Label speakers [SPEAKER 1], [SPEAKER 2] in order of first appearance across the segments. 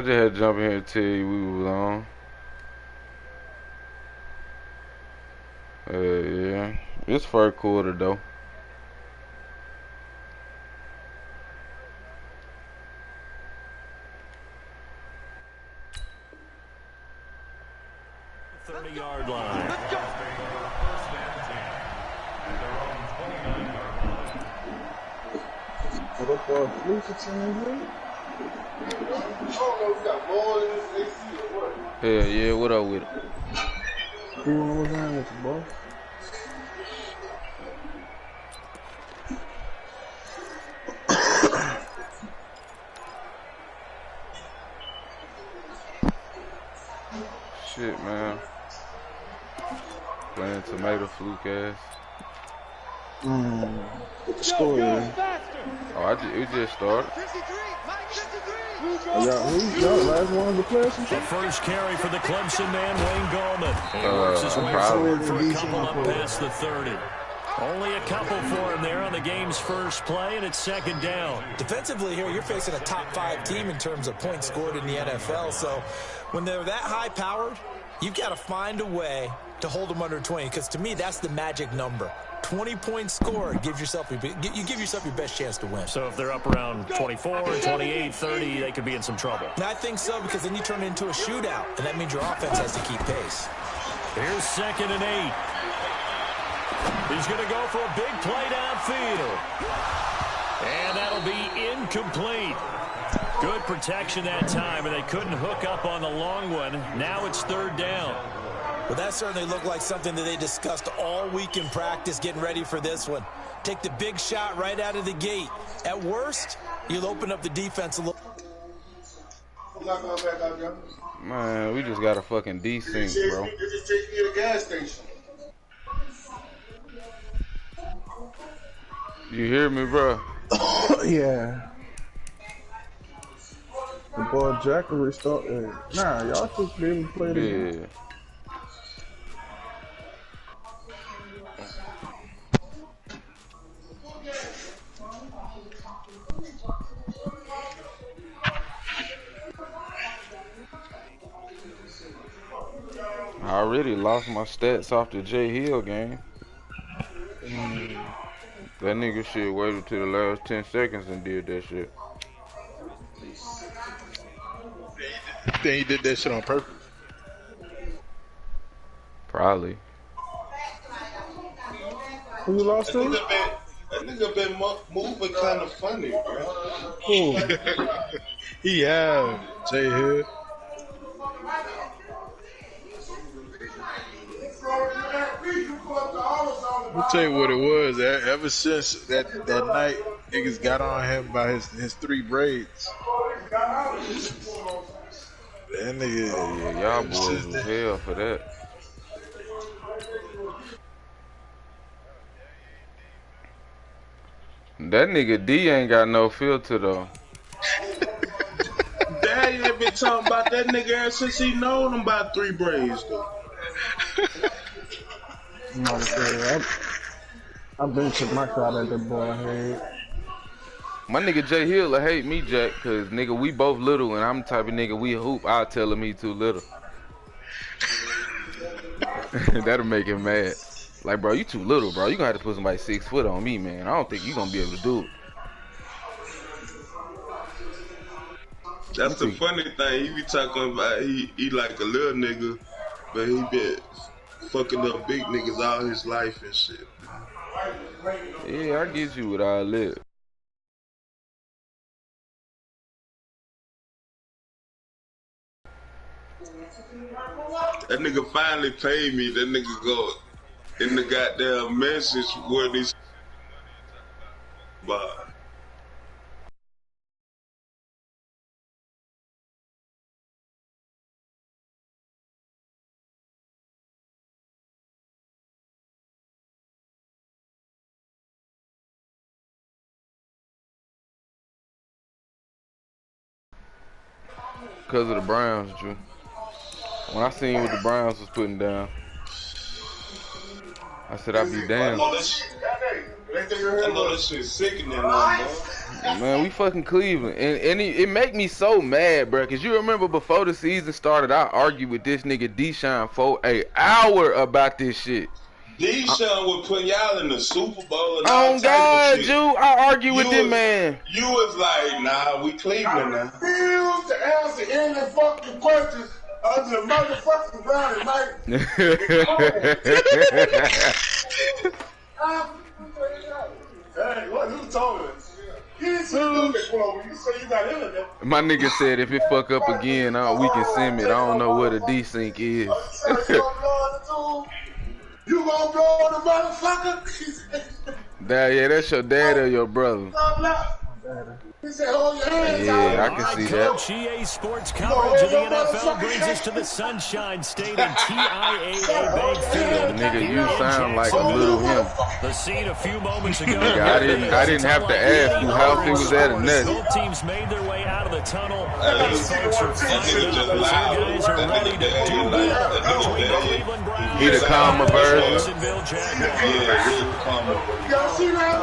[SPEAKER 1] I just had to jump in here and tell you we was on. Yeah. It's first quarter though.
[SPEAKER 2] Yard line.
[SPEAKER 1] Yeah, what up with it?
[SPEAKER 3] What's wrong with you, boy?
[SPEAKER 1] Shit, man. Playing tomato fluke ass.
[SPEAKER 3] What the score is?
[SPEAKER 1] Oh, it just started.
[SPEAKER 3] Y'all last one to play some shit?
[SPEAKER 2] The first carry for the Clemson man, Wayne Gallman. And he works his way forward for a couple up past the 30. Only a couple for him there on the game's first play, and it's second down.
[SPEAKER 4] Defensively here, you're facing a top-5 team in terms of points scored in the NFL, so when they're that high-powered, you've got to find a way to hold them under 20, because to me, that's the magic number. 20 points scored, you give yourself your best chance to win.
[SPEAKER 2] So if they're up around 24, 28, 30, they could be in some trouble.
[SPEAKER 4] And I think so, because then you turn it into a shootout, and that means your offense has to keep pace.
[SPEAKER 2] Here's 2nd and 8. He's going to go for a big play downfield. And that'll be incomplete. Good protection that time, and they couldn't hook up on the long one. Now it's 3rd down.
[SPEAKER 4] Well, that certainly looked like something that they discussed all week in practice, getting ready for this one. Take the big shot right out of the gate. At worst, you'll open up the defense a little.
[SPEAKER 1] Man, we just got a fucking desync, bro.
[SPEAKER 5] It just takes me to the gas station.
[SPEAKER 1] You hear me, bro?
[SPEAKER 3] Yeah. The boy Jack will restart. Nah, y'all should be able to play the game.
[SPEAKER 1] I already lost my stats off the J Hill game. That nigga shit waited till the last 10 seconds and did that shit.
[SPEAKER 6] Then he did that shit on purpose.
[SPEAKER 1] Probably.
[SPEAKER 3] Who you lost to?
[SPEAKER 5] That nigga been moving kind of funny, bro.
[SPEAKER 3] Who?
[SPEAKER 6] He have Jay Hill. I'll tell you what it was. Ever since that night, niggas got on him by his 3 braids. That nigga,
[SPEAKER 1] Yeah, y'all boys was hell for that. That nigga D ain't got no filter though.
[SPEAKER 5] Daddy ain't been talking about that nigga ever since he known him about 3 braids, though.
[SPEAKER 3] I've been took my shot at that boy head.
[SPEAKER 1] My nigga J Hill will hate me, Jack, cause nigga we both little and I'm the type of nigga we hoop. I'll tell him he too little. That'll make him mad. Like, bro, you too little, bro. You gonna have to put somebody 6 foot on me, man. I don't think you gonna be able to do it.
[SPEAKER 5] That's the funny thing. He be talking about he like a little nigga, but he been fucking up big niggas all his life and shit.
[SPEAKER 1] Yeah, I get you with all that.
[SPEAKER 5] That nigga finally paid me. That nigga go in the goddamn message where these but
[SPEAKER 1] Because of the Browns, Drew. When I seen what the Browns was putting down, I said I'd be damned.
[SPEAKER 5] I know this shit sickening, man.
[SPEAKER 1] Man, we fucking Cleveland, and it make me so mad, bro. Cause you remember before the season started, I argued with this nigga Deshaun for an hour about this shit.
[SPEAKER 5] Deshaun was putting y'all in the Super Bowl and all
[SPEAKER 1] Oh
[SPEAKER 5] type
[SPEAKER 1] God,
[SPEAKER 5] of shit.
[SPEAKER 1] Jew, I argue with this man.
[SPEAKER 5] You was like, nah, we Cleveland now.
[SPEAKER 7] I refuse to answer any fucking questions other than motherfucking Brownie, Mike. Hey, who told us? You didn't say that quote. You say you got internet.
[SPEAKER 1] My nigga said if it fuck up again, we can send it. I don't know what a desync is.
[SPEAKER 7] You gonna blow the motherfucker?
[SPEAKER 1] Yeah, that's your dad or your brother.
[SPEAKER 7] He said, hold your hands
[SPEAKER 1] Yeah,
[SPEAKER 7] out.
[SPEAKER 1] I can see
[SPEAKER 2] Coach,
[SPEAKER 1] that.
[SPEAKER 2] EA Sports coverage of the NFL brings us to the Sunshine State and TIAA Bank Field.
[SPEAKER 1] Nigga, you sound like a little him.
[SPEAKER 2] The scene a few moments ago.
[SPEAKER 1] Nigga, I didn't have to ask who house he was at or nothing.
[SPEAKER 2] Both teams made their way out of the tunnel. These folks are fired up as their guys are ready to do battle between the Cleveland Browns
[SPEAKER 1] He the calmer
[SPEAKER 2] and the
[SPEAKER 1] version.
[SPEAKER 2] Jacksonville Jaguars.
[SPEAKER 7] Y'all see that?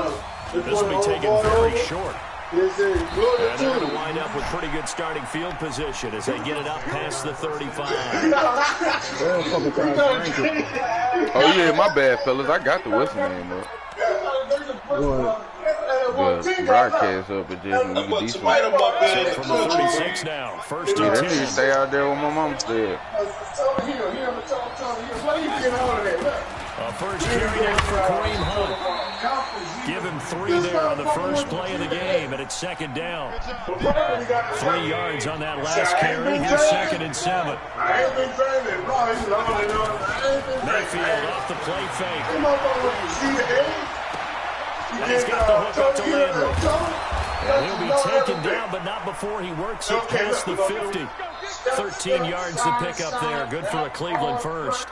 [SPEAKER 2] This will be taken very short.
[SPEAKER 7] Yes, sir.
[SPEAKER 2] And they're going to wind up with pretty good starting field position as they get it up past the 35.
[SPEAKER 1] Oh yeah, my bad, fellas. I got the what's the name up. The broadcast up at just movie decent.
[SPEAKER 2] From the 36 now, first
[SPEAKER 1] Yeah,
[SPEAKER 2] and
[SPEAKER 1] that nigga
[SPEAKER 2] 10.
[SPEAKER 1] stay out there with my mom said.
[SPEAKER 2] First carry down for Kareem Hunt. Give him 3 there on the first play of the game, and it's second down. 3 yards on that last carry. Here's second and 7. Mayfield off the play fake. And he's got the hook up to Landry. And he'll be taken down, but not before he works it past the 50. 13 yards to pick up there. Good for a Cleveland first.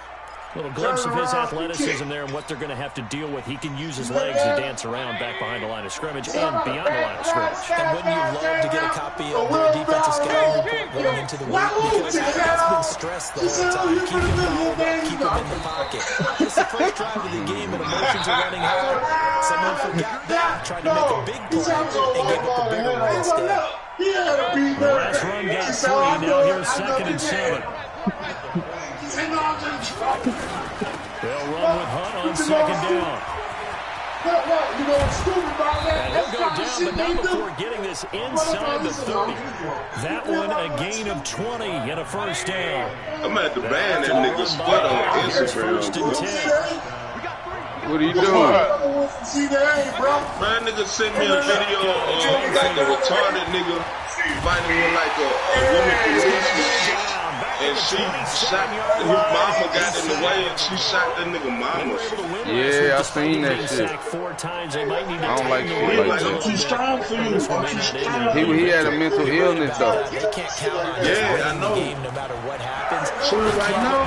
[SPEAKER 2] Little glimpse of his athleticism there and what they're going to have to deal with. He can use his legs to dance around back behind the line of scrimmage and beyond the line of scrimmage.
[SPEAKER 4] And wouldn't you love to get a copy of their defensive scouting report going into the week? Because that's been stressed the whole time. Keep him balled up, keep him in the pocket. It's the first drive of the game and emotions are running high. Someone forgot that, tried to make a big play and gave up a bigger one instead.
[SPEAKER 2] The last run got 3. Now here's second and 7. They'll run with Hunt on second down. And he'll go down, but not before getting this inside the 30. That one a gain of 20 and a first down.
[SPEAKER 5] I'm at the band that nigga split on Instagram.
[SPEAKER 2] First and 10.
[SPEAKER 1] What are you doing?
[SPEAKER 5] Man, nigga sent me a video of like a retarded nigga fighting with like a woman policeman. And she shot, his mama got in the way and she shot that nigga mama.
[SPEAKER 1] Yeah, I seen that shit. I don't like shit like
[SPEAKER 7] I'm too
[SPEAKER 1] that.
[SPEAKER 7] strong for you. I'm too strong.
[SPEAKER 1] He had a mental illness though.
[SPEAKER 4] They can't count on
[SPEAKER 5] Yeah, I know.
[SPEAKER 4] the game no matter what happens.
[SPEAKER 7] She was like, no.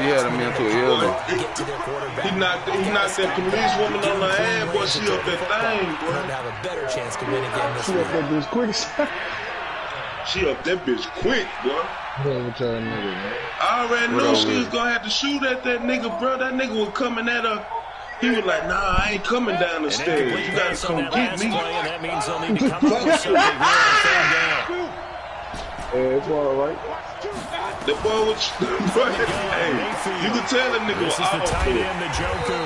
[SPEAKER 1] He had a mental illness.
[SPEAKER 4] Get to their quarterback.
[SPEAKER 5] He knocked that police woman on her ass, boy. She up that thing,
[SPEAKER 4] For him to
[SPEAKER 5] boy.
[SPEAKER 4] have a better chance to win again this
[SPEAKER 3] She
[SPEAKER 4] week.
[SPEAKER 3] up that bitch quick.
[SPEAKER 5] She up that bitch quick, boy.
[SPEAKER 3] Yeah, with y'all nigga, man.
[SPEAKER 5] I already
[SPEAKER 1] What
[SPEAKER 5] know
[SPEAKER 1] up
[SPEAKER 5] she
[SPEAKER 1] with
[SPEAKER 5] was
[SPEAKER 1] it?
[SPEAKER 5] gonna have to shoot at that nigga, bro. That nigga was coming at her. He was like, nah, I ain't coming down the
[SPEAKER 2] An
[SPEAKER 5] stairs.
[SPEAKER 2] incomplete
[SPEAKER 5] You gotta
[SPEAKER 2] pass on
[SPEAKER 5] come
[SPEAKER 2] that
[SPEAKER 5] get
[SPEAKER 2] last
[SPEAKER 5] me.
[SPEAKER 2] play, and that means they'll need to come up with something here on third down.
[SPEAKER 3] Yeah, it's all right.
[SPEAKER 5] The boy was, hey, you could tell that nigga
[SPEAKER 2] This
[SPEAKER 5] was
[SPEAKER 2] is the tight
[SPEAKER 5] awful.
[SPEAKER 2] end, the Njoku.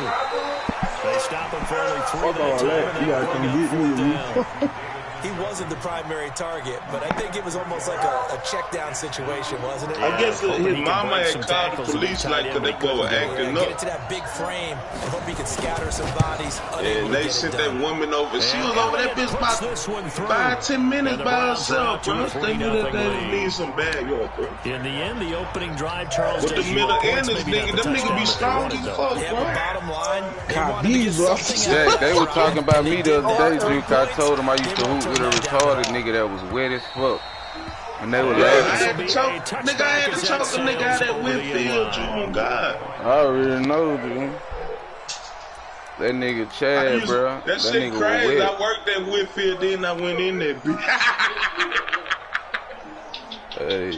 [SPEAKER 2] They stop him for only 3
[SPEAKER 3] Fuck all
[SPEAKER 2] that time,
[SPEAKER 3] that.
[SPEAKER 2] and
[SPEAKER 3] You
[SPEAKER 2] they'll
[SPEAKER 3] gotta
[SPEAKER 2] bring
[SPEAKER 3] come
[SPEAKER 2] up
[SPEAKER 3] get me.
[SPEAKER 2] fourth down.
[SPEAKER 4] He wasn't the primary target, but I think it was almost like a check down situation, wasn't it?
[SPEAKER 5] I guess
[SPEAKER 2] hoping
[SPEAKER 5] his
[SPEAKER 2] he can
[SPEAKER 5] mama
[SPEAKER 2] break
[SPEAKER 5] had
[SPEAKER 2] some
[SPEAKER 5] called the
[SPEAKER 2] tackles and
[SPEAKER 5] police
[SPEAKER 2] get
[SPEAKER 5] like
[SPEAKER 2] tight
[SPEAKER 5] cause
[SPEAKER 2] end,
[SPEAKER 5] they
[SPEAKER 2] but
[SPEAKER 5] boy were
[SPEAKER 2] couldn't do it.
[SPEAKER 5] acting
[SPEAKER 4] Get
[SPEAKER 5] up.
[SPEAKER 4] it to that big frame and hope he could scatter some bodies.
[SPEAKER 5] And they sent that woman over. She was over that bitch
[SPEAKER 2] Puts
[SPEAKER 5] about
[SPEAKER 2] this one through.
[SPEAKER 5] 5-10 minutes
[SPEAKER 2] And the
[SPEAKER 5] by
[SPEAKER 2] Browns
[SPEAKER 5] herself,
[SPEAKER 2] drop
[SPEAKER 5] bro.
[SPEAKER 2] to a
[SPEAKER 5] They knew that
[SPEAKER 2] 3-0
[SPEAKER 5] they
[SPEAKER 2] lead.
[SPEAKER 5] need some bag up, bro.
[SPEAKER 2] In the end, the opening drive, Charles,
[SPEAKER 5] But the
[SPEAKER 2] does
[SPEAKER 5] middle
[SPEAKER 2] yield
[SPEAKER 5] end
[SPEAKER 2] points,
[SPEAKER 5] is
[SPEAKER 2] maybe not
[SPEAKER 5] nigga,
[SPEAKER 2] the
[SPEAKER 5] them niggas be
[SPEAKER 2] touchdown that they
[SPEAKER 5] strong as
[SPEAKER 2] wanted,
[SPEAKER 5] fuck,
[SPEAKER 2] though.
[SPEAKER 4] Yeah,
[SPEAKER 5] bro.
[SPEAKER 4] but bottom line, they
[SPEAKER 3] God,
[SPEAKER 4] wanted to get
[SPEAKER 3] these are-
[SPEAKER 4] something out
[SPEAKER 1] Jack,
[SPEAKER 4] of
[SPEAKER 1] they
[SPEAKER 4] that
[SPEAKER 1] were talking
[SPEAKER 4] drive,
[SPEAKER 1] about
[SPEAKER 4] and
[SPEAKER 1] me
[SPEAKER 4] they
[SPEAKER 1] the
[SPEAKER 4] did
[SPEAKER 1] other day,
[SPEAKER 4] that.
[SPEAKER 1] Duke. I told them I used
[SPEAKER 4] They
[SPEAKER 1] to
[SPEAKER 4] won't
[SPEAKER 1] hoop
[SPEAKER 4] turn
[SPEAKER 1] with a
[SPEAKER 4] that down
[SPEAKER 1] retarded
[SPEAKER 4] at all.
[SPEAKER 1] nigga that was wet as fuck. And they were
[SPEAKER 5] Yeah, I
[SPEAKER 1] laughing.
[SPEAKER 5] had to choke, nigga, I had to choke a nigga out that Whitfield, you on God.
[SPEAKER 1] I already know, dude. That nigga Chad, bro.
[SPEAKER 5] That shit
[SPEAKER 1] nigga was
[SPEAKER 5] crazy.
[SPEAKER 1] wet.
[SPEAKER 5] I worked at Whitfield, then I went in there, bitch.
[SPEAKER 1] Hey,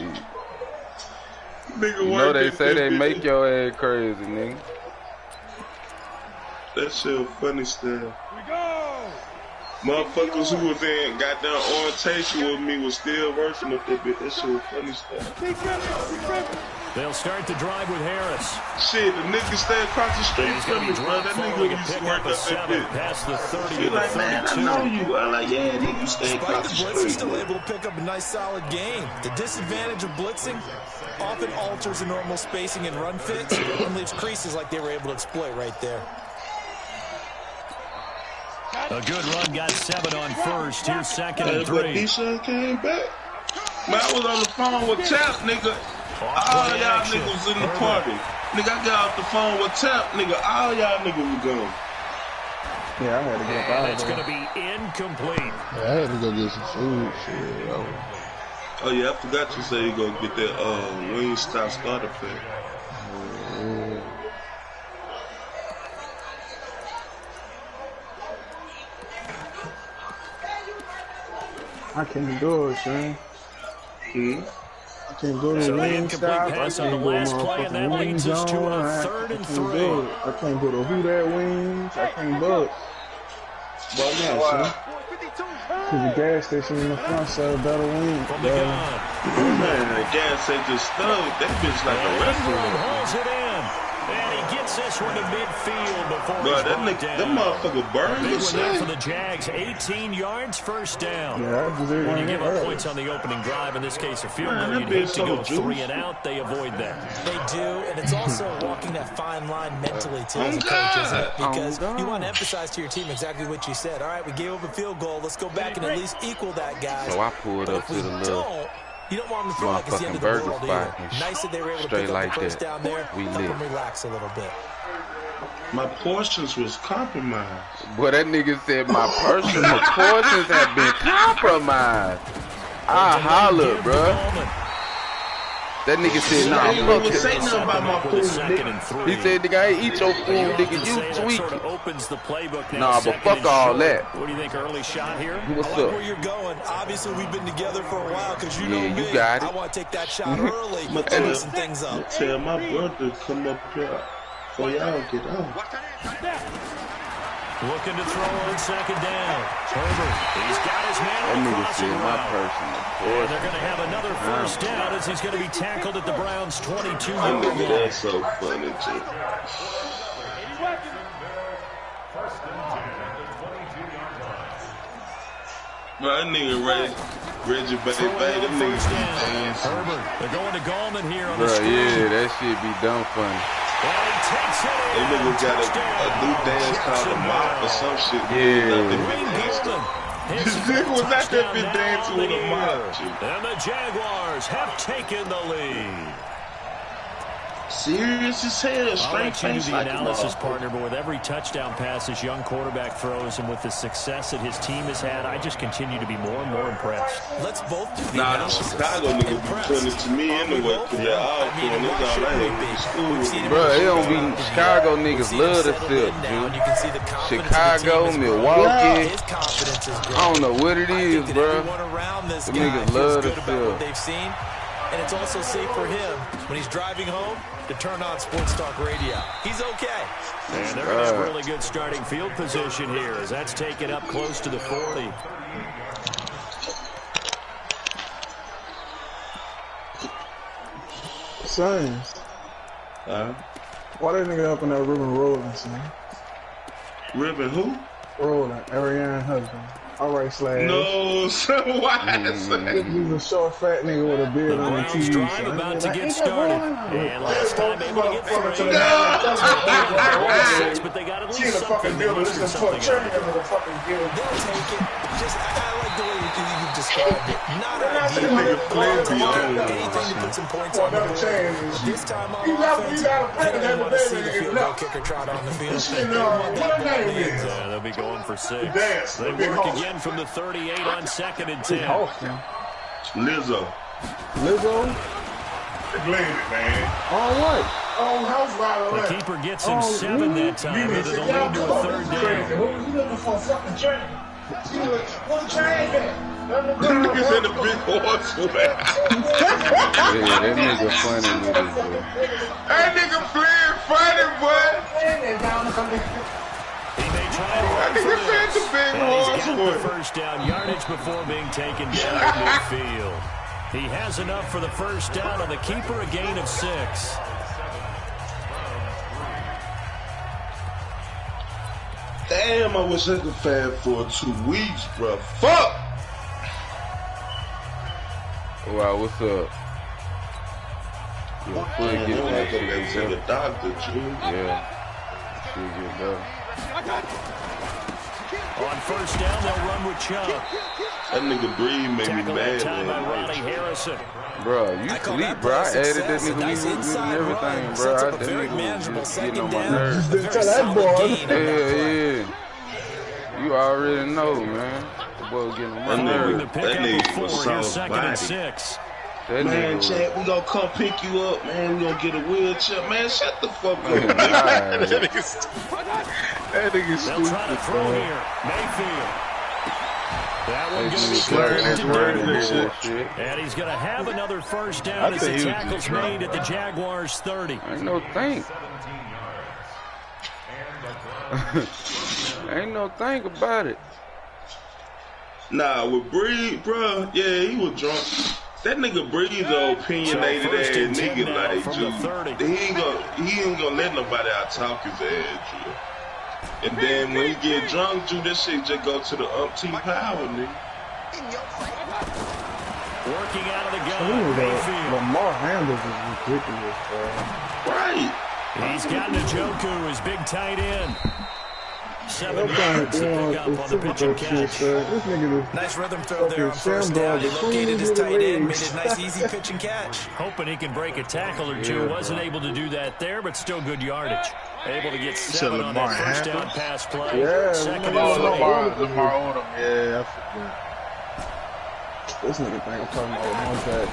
[SPEAKER 5] Nigga
[SPEAKER 1] you know
[SPEAKER 5] worked
[SPEAKER 1] they
[SPEAKER 5] at
[SPEAKER 1] say they
[SPEAKER 5] Whitfield.
[SPEAKER 1] make your ass crazy, nigga.
[SPEAKER 5] That shit funny stuff. Motherfuckers who was in goddamn orientation with me was still working up that bit. That shit was funny stuff.
[SPEAKER 2] They'll start the drive with Harris.
[SPEAKER 5] Shit, the nigga stay across the street from me, bro. That nigga used to work up that bit.
[SPEAKER 2] Past the 30
[SPEAKER 5] He like, man, I know you. I'm like, yeah, nigga, you stay across the street.
[SPEAKER 4] Blitzer's still able to pick up a nice, solid game. The disadvantage of blitzing often alters the normal spacing and run fits and leaves creases like they were able to exploit right there.
[SPEAKER 2] A good run, got 7 on first. Here's second and 3.
[SPEAKER 5] But Deshaun came back. Man, I was on the phone with Tap, nigga. All y'all niggas was in the party. Nigga, I got off the phone with Tap, nigga. All y'all niggas were gone.
[SPEAKER 3] Yeah, I had to get out of
[SPEAKER 2] It's
[SPEAKER 3] there.
[SPEAKER 2] going to be incomplete.
[SPEAKER 6] Yeah, I had to go get some food. Shit.
[SPEAKER 5] Oh, yeah, I forgot you say you go get that Wingstop starter pack.
[SPEAKER 3] I can't do it, son. I can't go to
[SPEAKER 2] So
[SPEAKER 3] the
[SPEAKER 2] the
[SPEAKER 3] wing
[SPEAKER 2] incomplete
[SPEAKER 3] stop. I
[SPEAKER 2] pass on
[SPEAKER 3] can't
[SPEAKER 2] the
[SPEAKER 3] go
[SPEAKER 2] last play, and that
[SPEAKER 3] motherfucking
[SPEAKER 2] leads
[SPEAKER 3] wing
[SPEAKER 2] us to
[SPEAKER 3] zone.
[SPEAKER 2] a
[SPEAKER 3] I
[SPEAKER 2] 3rd and
[SPEAKER 3] can't
[SPEAKER 2] 3.
[SPEAKER 3] do it. I can't go to Who That Wings. I can't do it.
[SPEAKER 5] Why not, son?
[SPEAKER 3] Cause the gas station in the front sell better wings.
[SPEAKER 2] From the gun.
[SPEAKER 5] Man, the gas ain't just stuck. That bitch like a restaurant.
[SPEAKER 2] Hauls it in. And he gets this one to midfield before
[SPEAKER 5] Bro,
[SPEAKER 2] he's
[SPEAKER 5] that
[SPEAKER 2] brought
[SPEAKER 5] nigga,
[SPEAKER 2] down.
[SPEAKER 5] that motherfucker burned
[SPEAKER 2] Big
[SPEAKER 5] the
[SPEAKER 2] one there for
[SPEAKER 5] shit.
[SPEAKER 2] the Jags. 18 yards, first down.
[SPEAKER 3] Yeah, I just
[SPEAKER 2] When you
[SPEAKER 3] ain't
[SPEAKER 2] give up
[SPEAKER 3] early.
[SPEAKER 2] points on the opening drive, in this case a field
[SPEAKER 5] Man,
[SPEAKER 2] goal,
[SPEAKER 5] that
[SPEAKER 2] you'd hate
[SPEAKER 5] bitch
[SPEAKER 2] to go
[SPEAKER 5] so juicy.
[SPEAKER 2] 3 and out. They avoid that.
[SPEAKER 4] They do, and it's also walking that fine line mentally, too, as a
[SPEAKER 5] Oh,
[SPEAKER 4] coach, isn't it?
[SPEAKER 1] God.
[SPEAKER 4] Because
[SPEAKER 1] Oh, God.
[SPEAKER 4] you want to emphasize to your team exactly what you said. All right, we gave up a field goal. Let's go back and at least equal that, guys.
[SPEAKER 1] So I pulled
[SPEAKER 4] But
[SPEAKER 1] up
[SPEAKER 4] if
[SPEAKER 1] to
[SPEAKER 4] we
[SPEAKER 1] the little
[SPEAKER 4] don't, you don't want them to feel like it's the end of the
[SPEAKER 1] motherfucking
[SPEAKER 4] world
[SPEAKER 1] burger
[SPEAKER 4] either.
[SPEAKER 1] spot and
[SPEAKER 4] Nice that they were able to
[SPEAKER 1] straight
[SPEAKER 4] pick up
[SPEAKER 1] like
[SPEAKER 4] the first
[SPEAKER 1] that.
[SPEAKER 4] down there.
[SPEAKER 1] We
[SPEAKER 4] Help
[SPEAKER 1] lit.
[SPEAKER 4] them relax a little bit.
[SPEAKER 5] My portions was compromised.
[SPEAKER 1] Boy, that nigga said my personal portions have been compromised. I holler, bruh. That nigga said, nah,
[SPEAKER 5] I ain't
[SPEAKER 1] fuck
[SPEAKER 5] even say
[SPEAKER 1] it.
[SPEAKER 5] nothing about my food,
[SPEAKER 2] Second
[SPEAKER 5] nigga.
[SPEAKER 2] and 3.
[SPEAKER 1] He said, nigga, I ain't eat your food,
[SPEAKER 2] You
[SPEAKER 1] nigga,
[SPEAKER 2] often say
[SPEAKER 1] you
[SPEAKER 2] that sort
[SPEAKER 1] tweaking.
[SPEAKER 2] of opens the playbook now.
[SPEAKER 1] Nah, but
[SPEAKER 2] Second
[SPEAKER 1] fuck
[SPEAKER 2] and
[SPEAKER 1] all
[SPEAKER 2] short.
[SPEAKER 1] that.
[SPEAKER 2] What do you think, early shot here?
[SPEAKER 1] What's
[SPEAKER 4] I like
[SPEAKER 1] up?
[SPEAKER 4] where you're going. Obviously, we've been together for a while because you know
[SPEAKER 1] Yeah,
[SPEAKER 4] me.
[SPEAKER 1] you got it.
[SPEAKER 4] I want to take that shot early
[SPEAKER 5] I'ma
[SPEAKER 4] and loosen things up.
[SPEAKER 5] tell my brother to come up here before y'all get out.
[SPEAKER 2] Looking to throw on second down. Herbert, he's got his man
[SPEAKER 1] That
[SPEAKER 2] on the
[SPEAKER 1] nigga
[SPEAKER 2] crossing
[SPEAKER 1] said my
[SPEAKER 2] route.
[SPEAKER 1] personal
[SPEAKER 2] And
[SPEAKER 1] portion.
[SPEAKER 2] they're going to have another first down as he's going to be tackled at the Browns' 22-yard
[SPEAKER 5] That nigga,
[SPEAKER 2] line.
[SPEAKER 5] that's so funny, too. Bro, that nigga Reggie Bay, them niggas be dancing.
[SPEAKER 2] Herbert, they're going to Gallman here on the
[SPEAKER 1] Bruh,
[SPEAKER 2] screen.
[SPEAKER 1] yeah, that shit be dumb funny.
[SPEAKER 2] And he takes it in.
[SPEAKER 5] Them niggas got
[SPEAKER 2] Touchdown.
[SPEAKER 5] a new dance called the Mop or some shit.
[SPEAKER 1] Yeah.
[SPEAKER 2] Wayne Gallman.
[SPEAKER 5] This nigga was out there been dancing with a mop, G.
[SPEAKER 2] And the Jaguars have taken the lead.
[SPEAKER 5] Serious as hell,
[SPEAKER 2] I'll
[SPEAKER 5] straight
[SPEAKER 2] let you do
[SPEAKER 5] face
[SPEAKER 2] the
[SPEAKER 5] like a
[SPEAKER 2] analysis,
[SPEAKER 5] motherfucker.
[SPEAKER 2] partner, but with every touchdown pass this young quarterback throws and with the success that his team has had, I just continue to be more and more impressed.
[SPEAKER 4] Let's both do the
[SPEAKER 5] Nah, the
[SPEAKER 4] analysis.
[SPEAKER 5] Chicago niggas be putting it to me anyway, cause they're all doing this all I had in school.
[SPEAKER 1] Bruh, it don't be Chicago nniggas love to sip, dude. Chicago, Milwaukee.
[SPEAKER 4] His confidence is great.
[SPEAKER 1] I don't know what it
[SPEAKER 4] I
[SPEAKER 1] is,
[SPEAKER 4] think that
[SPEAKER 1] bruh.
[SPEAKER 4] everyone around this
[SPEAKER 1] Them
[SPEAKER 4] guy
[SPEAKER 1] niggas
[SPEAKER 4] feels
[SPEAKER 1] love
[SPEAKER 4] good
[SPEAKER 1] to
[SPEAKER 4] about what
[SPEAKER 1] sip.
[SPEAKER 4] they've seen. And it's also safe for him when he's driving home to turn on Sports Talk Radio. He's okay.
[SPEAKER 2] And they're going to have really good starting field position here as that's taken up close to the 40.
[SPEAKER 3] Sons, why that nigga up in that ribbon rolling, son?
[SPEAKER 5] Ribbon who?
[SPEAKER 3] Rolling, Ariane husband. Alright, Slash.
[SPEAKER 5] No, son, why? Son?
[SPEAKER 3] He's a short, fat nigga with a beard
[SPEAKER 2] The
[SPEAKER 3] on the
[SPEAKER 2] Browns
[SPEAKER 3] TV.
[SPEAKER 2] drive
[SPEAKER 3] son.
[SPEAKER 2] about to
[SPEAKER 3] Like,
[SPEAKER 2] get
[SPEAKER 3] ain't that
[SPEAKER 2] started.
[SPEAKER 3] rolling?
[SPEAKER 2] And last time able to get three. But they got at
[SPEAKER 7] She in
[SPEAKER 2] least
[SPEAKER 7] the fucking
[SPEAKER 2] something. They
[SPEAKER 7] building,
[SPEAKER 2] mustered
[SPEAKER 7] listening to a
[SPEAKER 2] something
[SPEAKER 7] train
[SPEAKER 2] out.
[SPEAKER 7] in the fucking building.
[SPEAKER 4] They'll take it. Just, I like the way you described it. Not ideal.
[SPEAKER 5] Nigga playing beyond.
[SPEAKER 4] Anything to put some points
[SPEAKER 7] For
[SPEAKER 4] on the
[SPEAKER 7] another
[SPEAKER 4] board.
[SPEAKER 7] chain and shit.
[SPEAKER 4] This time on
[SPEAKER 7] You got
[SPEAKER 4] offense,
[SPEAKER 7] you got a
[SPEAKER 4] they
[SPEAKER 7] pen
[SPEAKER 4] don't
[SPEAKER 7] every
[SPEAKER 4] want to
[SPEAKER 7] day,
[SPEAKER 4] see the
[SPEAKER 7] nigga.
[SPEAKER 4] field goal kicker trot on the field.
[SPEAKER 7] Shit,
[SPEAKER 4] They want
[SPEAKER 7] what
[SPEAKER 4] that
[SPEAKER 7] her
[SPEAKER 4] ball
[SPEAKER 7] name
[SPEAKER 4] in.
[SPEAKER 7] is?
[SPEAKER 2] Yeah, they'll be going for 6.
[SPEAKER 7] Dance,
[SPEAKER 2] They
[SPEAKER 7] the big
[SPEAKER 2] work
[SPEAKER 7] host.
[SPEAKER 2] again from the 38 on second and 10.
[SPEAKER 3] Austin.
[SPEAKER 5] Lizzo.
[SPEAKER 3] Lizzo?
[SPEAKER 7] They blamed it, man.
[SPEAKER 3] All right.
[SPEAKER 7] Oh, house
[SPEAKER 2] The
[SPEAKER 7] violence.
[SPEAKER 2] keeper gets him 7 that time, but it'll lead to a third down.
[SPEAKER 7] You looking for a fucking train? What train that?
[SPEAKER 5] Them niggas in the big horse for that.
[SPEAKER 1] Yeah, that nigga funny nigga, bro.
[SPEAKER 5] That nigga playing funny, boy.
[SPEAKER 2] He may trying to
[SPEAKER 5] I
[SPEAKER 2] run
[SPEAKER 5] think
[SPEAKER 2] for
[SPEAKER 5] they said the
[SPEAKER 2] this.
[SPEAKER 5] big
[SPEAKER 2] And he's
[SPEAKER 5] horse
[SPEAKER 2] got the
[SPEAKER 5] one.
[SPEAKER 2] first down yardage before being taken down at midfield. He has enough for the first down on the keeper, a gain of 6.
[SPEAKER 5] Damn, I wish I could fast for 2 weeks, bro. Fuck!
[SPEAKER 1] Wow, what's up? Your foot
[SPEAKER 5] Man,
[SPEAKER 1] getting
[SPEAKER 5] I
[SPEAKER 1] that
[SPEAKER 5] gotta go
[SPEAKER 1] shit
[SPEAKER 5] to the
[SPEAKER 1] together.
[SPEAKER 5] doctor, G.
[SPEAKER 1] Yeah. Shit get better.
[SPEAKER 2] On first down, they'll run with Chubb.
[SPEAKER 5] That nigga Breed made me
[SPEAKER 2] Tackle that
[SPEAKER 5] mad.
[SPEAKER 2] time by
[SPEAKER 5] man.
[SPEAKER 2] Ronnie Harrison.
[SPEAKER 1] Bro, you sleep, bro. I added that nigga
[SPEAKER 4] nice
[SPEAKER 1] with
[SPEAKER 4] inside
[SPEAKER 1] everything,
[SPEAKER 4] run.
[SPEAKER 1] bro.
[SPEAKER 4] Sets up
[SPEAKER 1] That
[SPEAKER 4] a very
[SPEAKER 1] nigga
[SPEAKER 4] manageable
[SPEAKER 1] was just getting on
[SPEAKER 4] second
[SPEAKER 1] my
[SPEAKER 4] down.
[SPEAKER 1] nerves.
[SPEAKER 3] Just didn't tell that boy.
[SPEAKER 1] Yeah. You already know, man. The boy was getting on my
[SPEAKER 2] Following the
[SPEAKER 1] nerves.
[SPEAKER 2] pickup
[SPEAKER 5] nigga
[SPEAKER 2] of 4,
[SPEAKER 5] was
[SPEAKER 2] here's
[SPEAKER 5] soft
[SPEAKER 2] 2nd and
[SPEAKER 5] body.
[SPEAKER 2] 6.
[SPEAKER 1] That
[SPEAKER 5] Man,
[SPEAKER 1] nigga
[SPEAKER 5] Chad, we gonna come pick you up, man. We gonna get a wheelchair. Man, shut the fuck up.
[SPEAKER 1] was...
[SPEAKER 6] That
[SPEAKER 1] Alright.
[SPEAKER 6] nigga
[SPEAKER 2] They'll try to
[SPEAKER 6] stupid,
[SPEAKER 2] throw
[SPEAKER 6] bro.
[SPEAKER 2] here. Mayfield. That one
[SPEAKER 1] Hey,
[SPEAKER 2] going to be
[SPEAKER 6] slurring his
[SPEAKER 2] completed
[SPEAKER 6] word
[SPEAKER 2] to
[SPEAKER 6] and
[SPEAKER 2] Moore.
[SPEAKER 6] shit.
[SPEAKER 2] And he's going to have another first down
[SPEAKER 6] I
[SPEAKER 2] as the
[SPEAKER 6] think he was
[SPEAKER 2] tackle's
[SPEAKER 6] just drunk,
[SPEAKER 2] made at the
[SPEAKER 6] bro.
[SPEAKER 2] Jaguars 30.
[SPEAKER 1] Ain't no think. Ain't no think about it.
[SPEAKER 5] Nah, with Breed, bro, yeah, he was drunk. That nigga Breed's an opinionated
[SPEAKER 2] So first
[SPEAKER 5] ass
[SPEAKER 2] and 10
[SPEAKER 5] nigga,
[SPEAKER 2] now
[SPEAKER 5] like,
[SPEAKER 2] from the
[SPEAKER 5] dude.
[SPEAKER 2] 30.
[SPEAKER 5] He ain't gonna let nobody out talk his ass, Drew. And then when he get drunk, Drew, that shit just go to the umpteen power, nigga.
[SPEAKER 2] Working out of the gun, Mayfield.
[SPEAKER 3] Lamar handles is ridiculous, bro.
[SPEAKER 5] Right.
[SPEAKER 2] He's got Njoku, his big tight end. 7
[SPEAKER 3] I'm trying
[SPEAKER 2] yards
[SPEAKER 3] to
[SPEAKER 2] to
[SPEAKER 3] do
[SPEAKER 2] pick up on the
[SPEAKER 3] Super
[SPEAKER 2] pitch
[SPEAKER 3] Bowl
[SPEAKER 2] and
[SPEAKER 3] shit,
[SPEAKER 2] catch.
[SPEAKER 3] sir. This nigga is
[SPEAKER 4] Nice rhythm throw there on
[SPEAKER 3] fucking
[SPEAKER 4] first
[SPEAKER 3] Sam
[SPEAKER 4] down. He
[SPEAKER 3] Ball
[SPEAKER 4] located his
[SPEAKER 3] between
[SPEAKER 4] tight end, made
[SPEAKER 3] legs.
[SPEAKER 4] a nice easy pitch and catch.
[SPEAKER 2] Hoping he can break a tackle or two.
[SPEAKER 1] Yeah,
[SPEAKER 2] Wasn't
[SPEAKER 1] bro.
[SPEAKER 2] able to do that there, but still good yardage. Able to get
[SPEAKER 6] said
[SPEAKER 2] 7 on
[SPEAKER 6] Lamar
[SPEAKER 2] that first down
[SPEAKER 6] handles?
[SPEAKER 2] pass play.
[SPEAKER 3] Yeah,
[SPEAKER 2] 2nd and
[SPEAKER 3] Lamar-
[SPEAKER 2] 3.
[SPEAKER 6] Lamar Odom, yeah, I forgot.
[SPEAKER 3] This nigga think I'm talking about Lamar Jackson.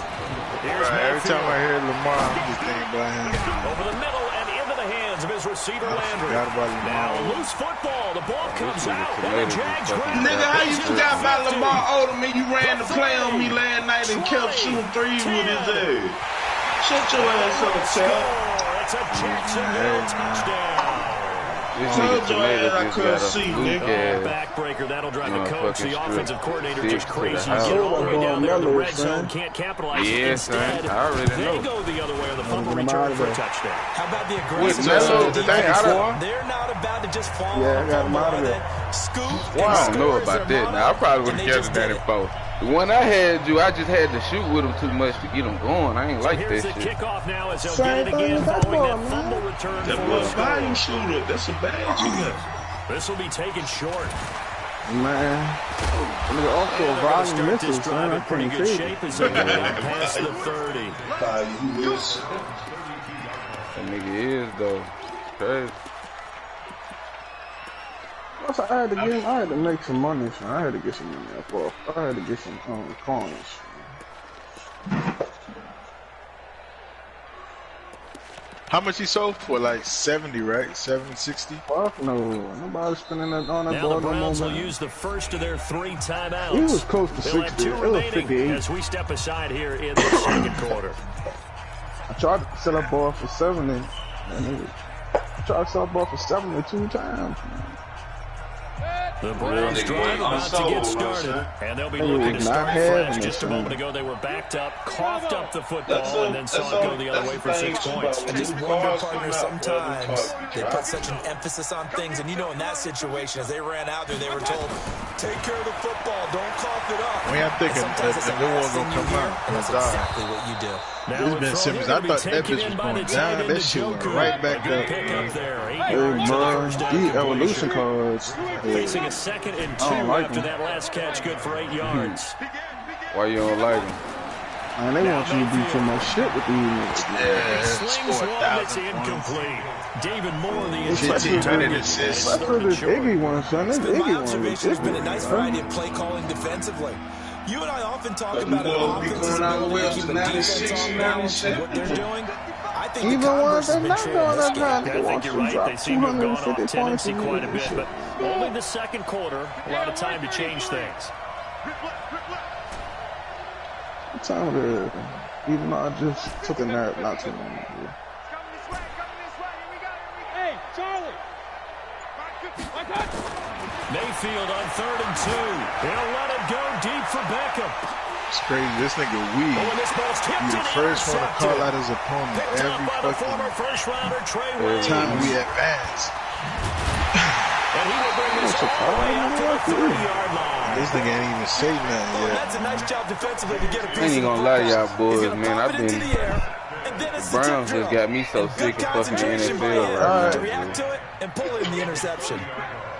[SPEAKER 2] Here's
[SPEAKER 6] Right, every time
[SPEAKER 2] Mayfield.
[SPEAKER 6] I hear Lamar, I'm just thinking about him.
[SPEAKER 2] Over the middle and into the hands of his receiver Landry.
[SPEAKER 6] Forgot about Lamar.
[SPEAKER 2] Now loose football. The ball comes
[SPEAKER 1] nigga
[SPEAKER 2] out. And
[SPEAKER 1] tomato
[SPEAKER 2] the Jags
[SPEAKER 1] just fucking
[SPEAKER 2] grab it.
[SPEAKER 5] Nigga, how you forgot about
[SPEAKER 2] 50.
[SPEAKER 5] Lamar Odom and you ran the play on me last night and kept shooting threes with his ass? Shut your ass up, Chad.
[SPEAKER 2] Score. It's a Jacksonville touchdown.
[SPEAKER 1] This
[SPEAKER 5] Told
[SPEAKER 1] nigga
[SPEAKER 5] your ass I
[SPEAKER 1] tomato just
[SPEAKER 5] couldn't
[SPEAKER 1] got a
[SPEAKER 5] see,
[SPEAKER 1] fluke
[SPEAKER 5] nigga.
[SPEAKER 1] ass.
[SPEAKER 2] Backbreaker. That'll drive the
[SPEAKER 1] Motherfucking
[SPEAKER 2] coach, the
[SPEAKER 1] strip.
[SPEAKER 2] offensive coordinator,
[SPEAKER 1] Six
[SPEAKER 2] just
[SPEAKER 1] to the
[SPEAKER 2] crazy.
[SPEAKER 1] house.
[SPEAKER 2] Get all the way
[SPEAKER 3] Oh,
[SPEAKER 2] down there in the
[SPEAKER 3] Mello,
[SPEAKER 2] red zone.
[SPEAKER 3] son.
[SPEAKER 2] Can't capitalize.
[SPEAKER 1] Yeah,
[SPEAKER 2] Instead,
[SPEAKER 1] son. I already
[SPEAKER 2] they
[SPEAKER 1] know.
[SPEAKER 2] go the other way on the fumble
[SPEAKER 3] Get him
[SPEAKER 2] return
[SPEAKER 3] out of
[SPEAKER 2] for a
[SPEAKER 3] there.
[SPEAKER 2] touchdown.
[SPEAKER 4] How about the
[SPEAKER 1] With
[SPEAKER 4] aggressiveness
[SPEAKER 1] Mello,
[SPEAKER 4] of the
[SPEAKER 1] the thing,
[SPEAKER 4] defense?
[SPEAKER 1] I
[SPEAKER 4] They're not about to just fall
[SPEAKER 3] Yeah,
[SPEAKER 4] on
[SPEAKER 3] I
[SPEAKER 4] a
[SPEAKER 3] got him
[SPEAKER 4] fumble
[SPEAKER 3] out of
[SPEAKER 4] on
[SPEAKER 3] there.
[SPEAKER 4] that scoop.
[SPEAKER 1] Well, I don't know
[SPEAKER 4] and
[SPEAKER 1] about
[SPEAKER 4] scores their
[SPEAKER 1] that. Now, I probably would
[SPEAKER 4] and
[SPEAKER 1] have
[SPEAKER 4] they
[SPEAKER 1] kept
[SPEAKER 4] just
[SPEAKER 1] that
[SPEAKER 4] did
[SPEAKER 1] in
[SPEAKER 4] it.
[SPEAKER 1] four. The one I had you, I just had to shoot with him too much to get him going. I ain't like
[SPEAKER 2] Here's
[SPEAKER 1] that
[SPEAKER 2] the
[SPEAKER 1] shit.
[SPEAKER 2] kickoff now as they'll
[SPEAKER 3] Same
[SPEAKER 2] get it
[SPEAKER 3] thing
[SPEAKER 2] again
[SPEAKER 3] with that
[SPEAKER 2] following
[SPEAKER 3] ball,
[SPEAKER 2] that
[SPEAKER 3] man.
[SPEAKER 2] fumble return
[SPEAKER 5] That
[SPEAKER 2] for a
[SPEAKER 5] boy
[SPEAKER 2] score.
[SPEAKER 5] volume shooter. That's a badge you got.
[SPEAKER 2] This will be taken short.
[SPEAKER 3] Man, nigga also a
[SPEAKER 2] They're going to
[SPEAKER 3] volume
[SPEAKER 2] start
[SPEAKER 3] missile,
[SPEAKER 2] this drive
[SPEAKER 3] son. I
[SPEAKER 2] in pretty
[SPEAKER 3] couldn't
[SPEAKER 2] good
[SPEAKER 3] see it.
[SPEAKER 2] shape as they get it out past the 30.
[SPEAKER 5] You is.
[SPEAKER 1] That nigga is, though. Crazy.
[SPEAKER 3] Plus, I had to get him. I had to make some money, son. I had to get some money up off. I had to get some coins.
[SPEAKER 6] How much he sold for? Like 70, right? 70, 60?
[SPEAKER 3] Fuck no. Nobody spending that on that
[SPEAKER 2] Now
[SPEAKER 3] ball
[SPEAKER 2] the
[SPEAKER 3] no more,
[SPEAKER 2] Browns will
[SPEAKER 3] man.
[SPEAKER 2] use the first of their 3 timeouts.
[SPEAKER 3] He was close to
[SPEAKER 2] They'll have
[SPEAKER 3] 60.
[SPEAKER 2] 2
[SPEAKER 3] It was
[SPEAKER 2] remaining
[SPEAKER 3] 58.
[SPEAKER 2] as we step aside here in the second quarter.
[SPEAKER 3] I tried to sell that ball for 70. I tried to sell that ball for 72 times, man.
[SPEAKER 2] The Browns drive about to get started, and they'll be
[SPEAKER 3] They
[SPEAKER 2] looking to
[SPEAKER 3] was
[SPEAKER 2] start
[SPEAKER 3] not
[SPEAKER 2] fresh.
[SPEAKER 3] having
[SPEAKER 2] Just a
[SPEAKER 3] it,
[SPEAKER 2] moment
[SPEAKER 3] man.
[SPEAKER 2] ago, they were backed up, coughed up the football, and then saw it go the other way for 6 points.
[SPEAKER 4] I just wonder, partner, sometimes they put such an emphasis on things. And, you know, in that situation, as they ran out there, they were told, take care of the football, don't cough it up.
[SPEAKER 6] When I'm thinking
[SPEAKER 4] And sometimes
[SPEAKER 6] that
[SPEAKER 4] it's
[SPEAKER 6] the
[SPEAKER 4] the
[SPEAKER 6] new
[SPEAKER 4] last
[SPEAKER 6] one
[SPEAKER 4] thing
[SPEAKER 6] gonna
[SPEAKER 4] you
[SPEAKER 6] come
[SPEAKER 4] hear,
[SPEAKER 6] out,
[SPEAKER 4] and that's
[SPEAKER 6] gonna die.
[SPEAKER 4] exactly what you do.
[SPEAKER 2] Now
[SPEAKER 6] It's
[SPEAKER 2] the
[SPEAKER 6] been
[SPEAKER 2] throw
[SPEAKER 6] Simmons.
[SPEAKER 2] here
[SPEAKER 6] I
[SPEAKER 2] to be
[SPEAKER 6] thought that
[SPEAKER 2] taken
[SPEAKER 6] bitch
[SPEAKER 2] in
[SPEAKER 6] was
[SPEAKER 2] by
[SPEAKER 6] going
[SPEAKER 2] the tight
[SPEAKER 6] down.
[SPEAKER 2] end
[SPEAKER 6] That shit went
[SPEAKER 2] Njoku.
[SPEAKER 6] right back
[SPEAKER 2] A good
[SPEAKER 6] up.
[SPEAKER 2] pickup there. 8
[SPEAKER 3] Hey,
[SPEAKER 2] yards on the
[SPEAKER 3] man,
[SPEAKER 2] first down
[SPEAKER 3] these
[SPEAKER 2] completion.
[SPEAKER 3] evolution cards.
[SPEAKER 2] Facing a 2nd and 2
[SPEAKER 3] I don't like
[SPEAKER 2] after
[SPEAKER 3] them.
[SPEAKER 2] that last catch, good for 8 yards.
[SPEAKER 1] Why you don't like him?
[SPEAKER 3] Man, they want you to do too much shit with these niggas.
[SPEAKER 6] Yeah,
[SPEAKER 2] Slings
[SPEAKER 6] scored
[SPEAKER 2] one that's
[SPEAKER 6] 1,000 points.
[SPEAKER 2] incomplete. David Moore, the
[SPEAKER 6] 15
[SPEAKER 2] intended
[SPEAKER 6] turning
[SPEAKER 2] target.
[SPEAKER 6] assists.
[SPEAKER 3] That's for this Iggy one, son. This
[SPEAKER 4] It's been my
[SPEAKER 3] Iggy one
[SPEAKER 4] observation. There's been a nice variety
[SPEAKER 3] ridiculous,
[SPEAKER 4] of play calling defensively. You and I often talk
[SPEAKER 5] But
[SPEAKER 4] about
[SPEAKER 5] the
[SPEAKER 4] an
[SPEAKER 5] ball be
[SPEAKER 4] offense's
[SPEAKER 5] going out
[SPEAKER 4] ability to
[SPEAKER 5] west
[SPEAKER 4] keep a
[SPEAKER 5] to
[SPEAKER 4] defense
[SPEAKER 5] 96,
[SPEAKER 4] on balance and what they're
[SPEAKER 5] 97.
[SPEAKER 4] doing. I think
[SPEAKER 3] Even
[SPEAKER 4] the
[SPEAKER 3] ones
[SPEAKER 4] converse has
[SPEAKER 3] that
[SPEAKER 4] been
[SPEAKER 3] not
[SPEAKER 4] true
[SPEAKER 3] doing
[SPEAKER 4] in this
[SPEAKER 3] that
[SPEAKER 4] game.
[SPEAKER 3] time.
[SPEAKER 2] I think you're right. They seem to have gone off
[SPEAKER 3] 250 points
[SPEAKER 2] tendency
[SPEAKER 3] a
[SPEAKER 2] quite a
[SPEAKER 3] year.
[SPEAKER 2] bit,
[SPEAKER 3] Shit.
[SPEAKER 2] but only the second quarter. A lot of time to change things.
[SPEAKER 3] What time it is? Even though I just took a nap not too long ago.
[SPEAKER 8] Hey, Charlie! My God!
[SPEAKER 2] Mayfield on 3rd and 2. He'll let it go deep for Beckham.
[SPEAKER 6] It's crazy. This nigga weed.
[SPEAKER 2] Oh, and this ball's tipped
[SPEAKER 6] He the
[SPEAKER 2] and
[SPEAKER 6] first one to
[SPEAKER 2] intercepted.
[SPEAKER 6] call out his opponent
[SPEAKER 2] Picked up by the former
[SPEAKER 6] every
[SPEAKER 2] first-rounder Trey
[SPEAKER 6] fucking
[SPEAKER 2] Waynes.
[SPEAKER 6] time we advance.
[SPEAKER 2] And he will bring this all the way up to the 30-yard line.
[SPEAKER 6] This nigga ain't even say nothing
[SPEAKER 4] Well,
[SPEAKER 6] yet.
[SPEAKER 4] that's a nice job defensively to get a piece
[SPEAKER 1] I ain't
[SPEAKER 4] of
[SPEAKER 1] gonna
[SPEAKER 4] the
[SPEAKER 1] lie to
[SPEAKER 4] ball.
[SPEAKER 1] y'all boys,
[SPEAKER 4] He's gonna
[SPEAKER 1] man.
[SPEAKER 4] pop
[SPEAKER 1] I've
[SPEAKER 4] it into
[SPEAKER 1] been-
[SPEAKER 4] the air, and then it's the
[SPEAKER 1] Browns
[SPEAKER 4] tip
[SPEAKER 1] just
[SPEAKER 4] drill.
[SPEAKER 1] got me so
[SPEAKER 4] And
[SPEAKER 1] sick
[SPEAKER 4] good
[SPEAKER 1] of fucking
[SPEAKER 4] concentration by
[SPEAKER 1] NFL
[SPEAKER 4] him
[SPEAKER 1] right
[SPEAKER 4] to
[SPEAKER 1] now,
[SPEAKER 4] react to it and pull in the interception.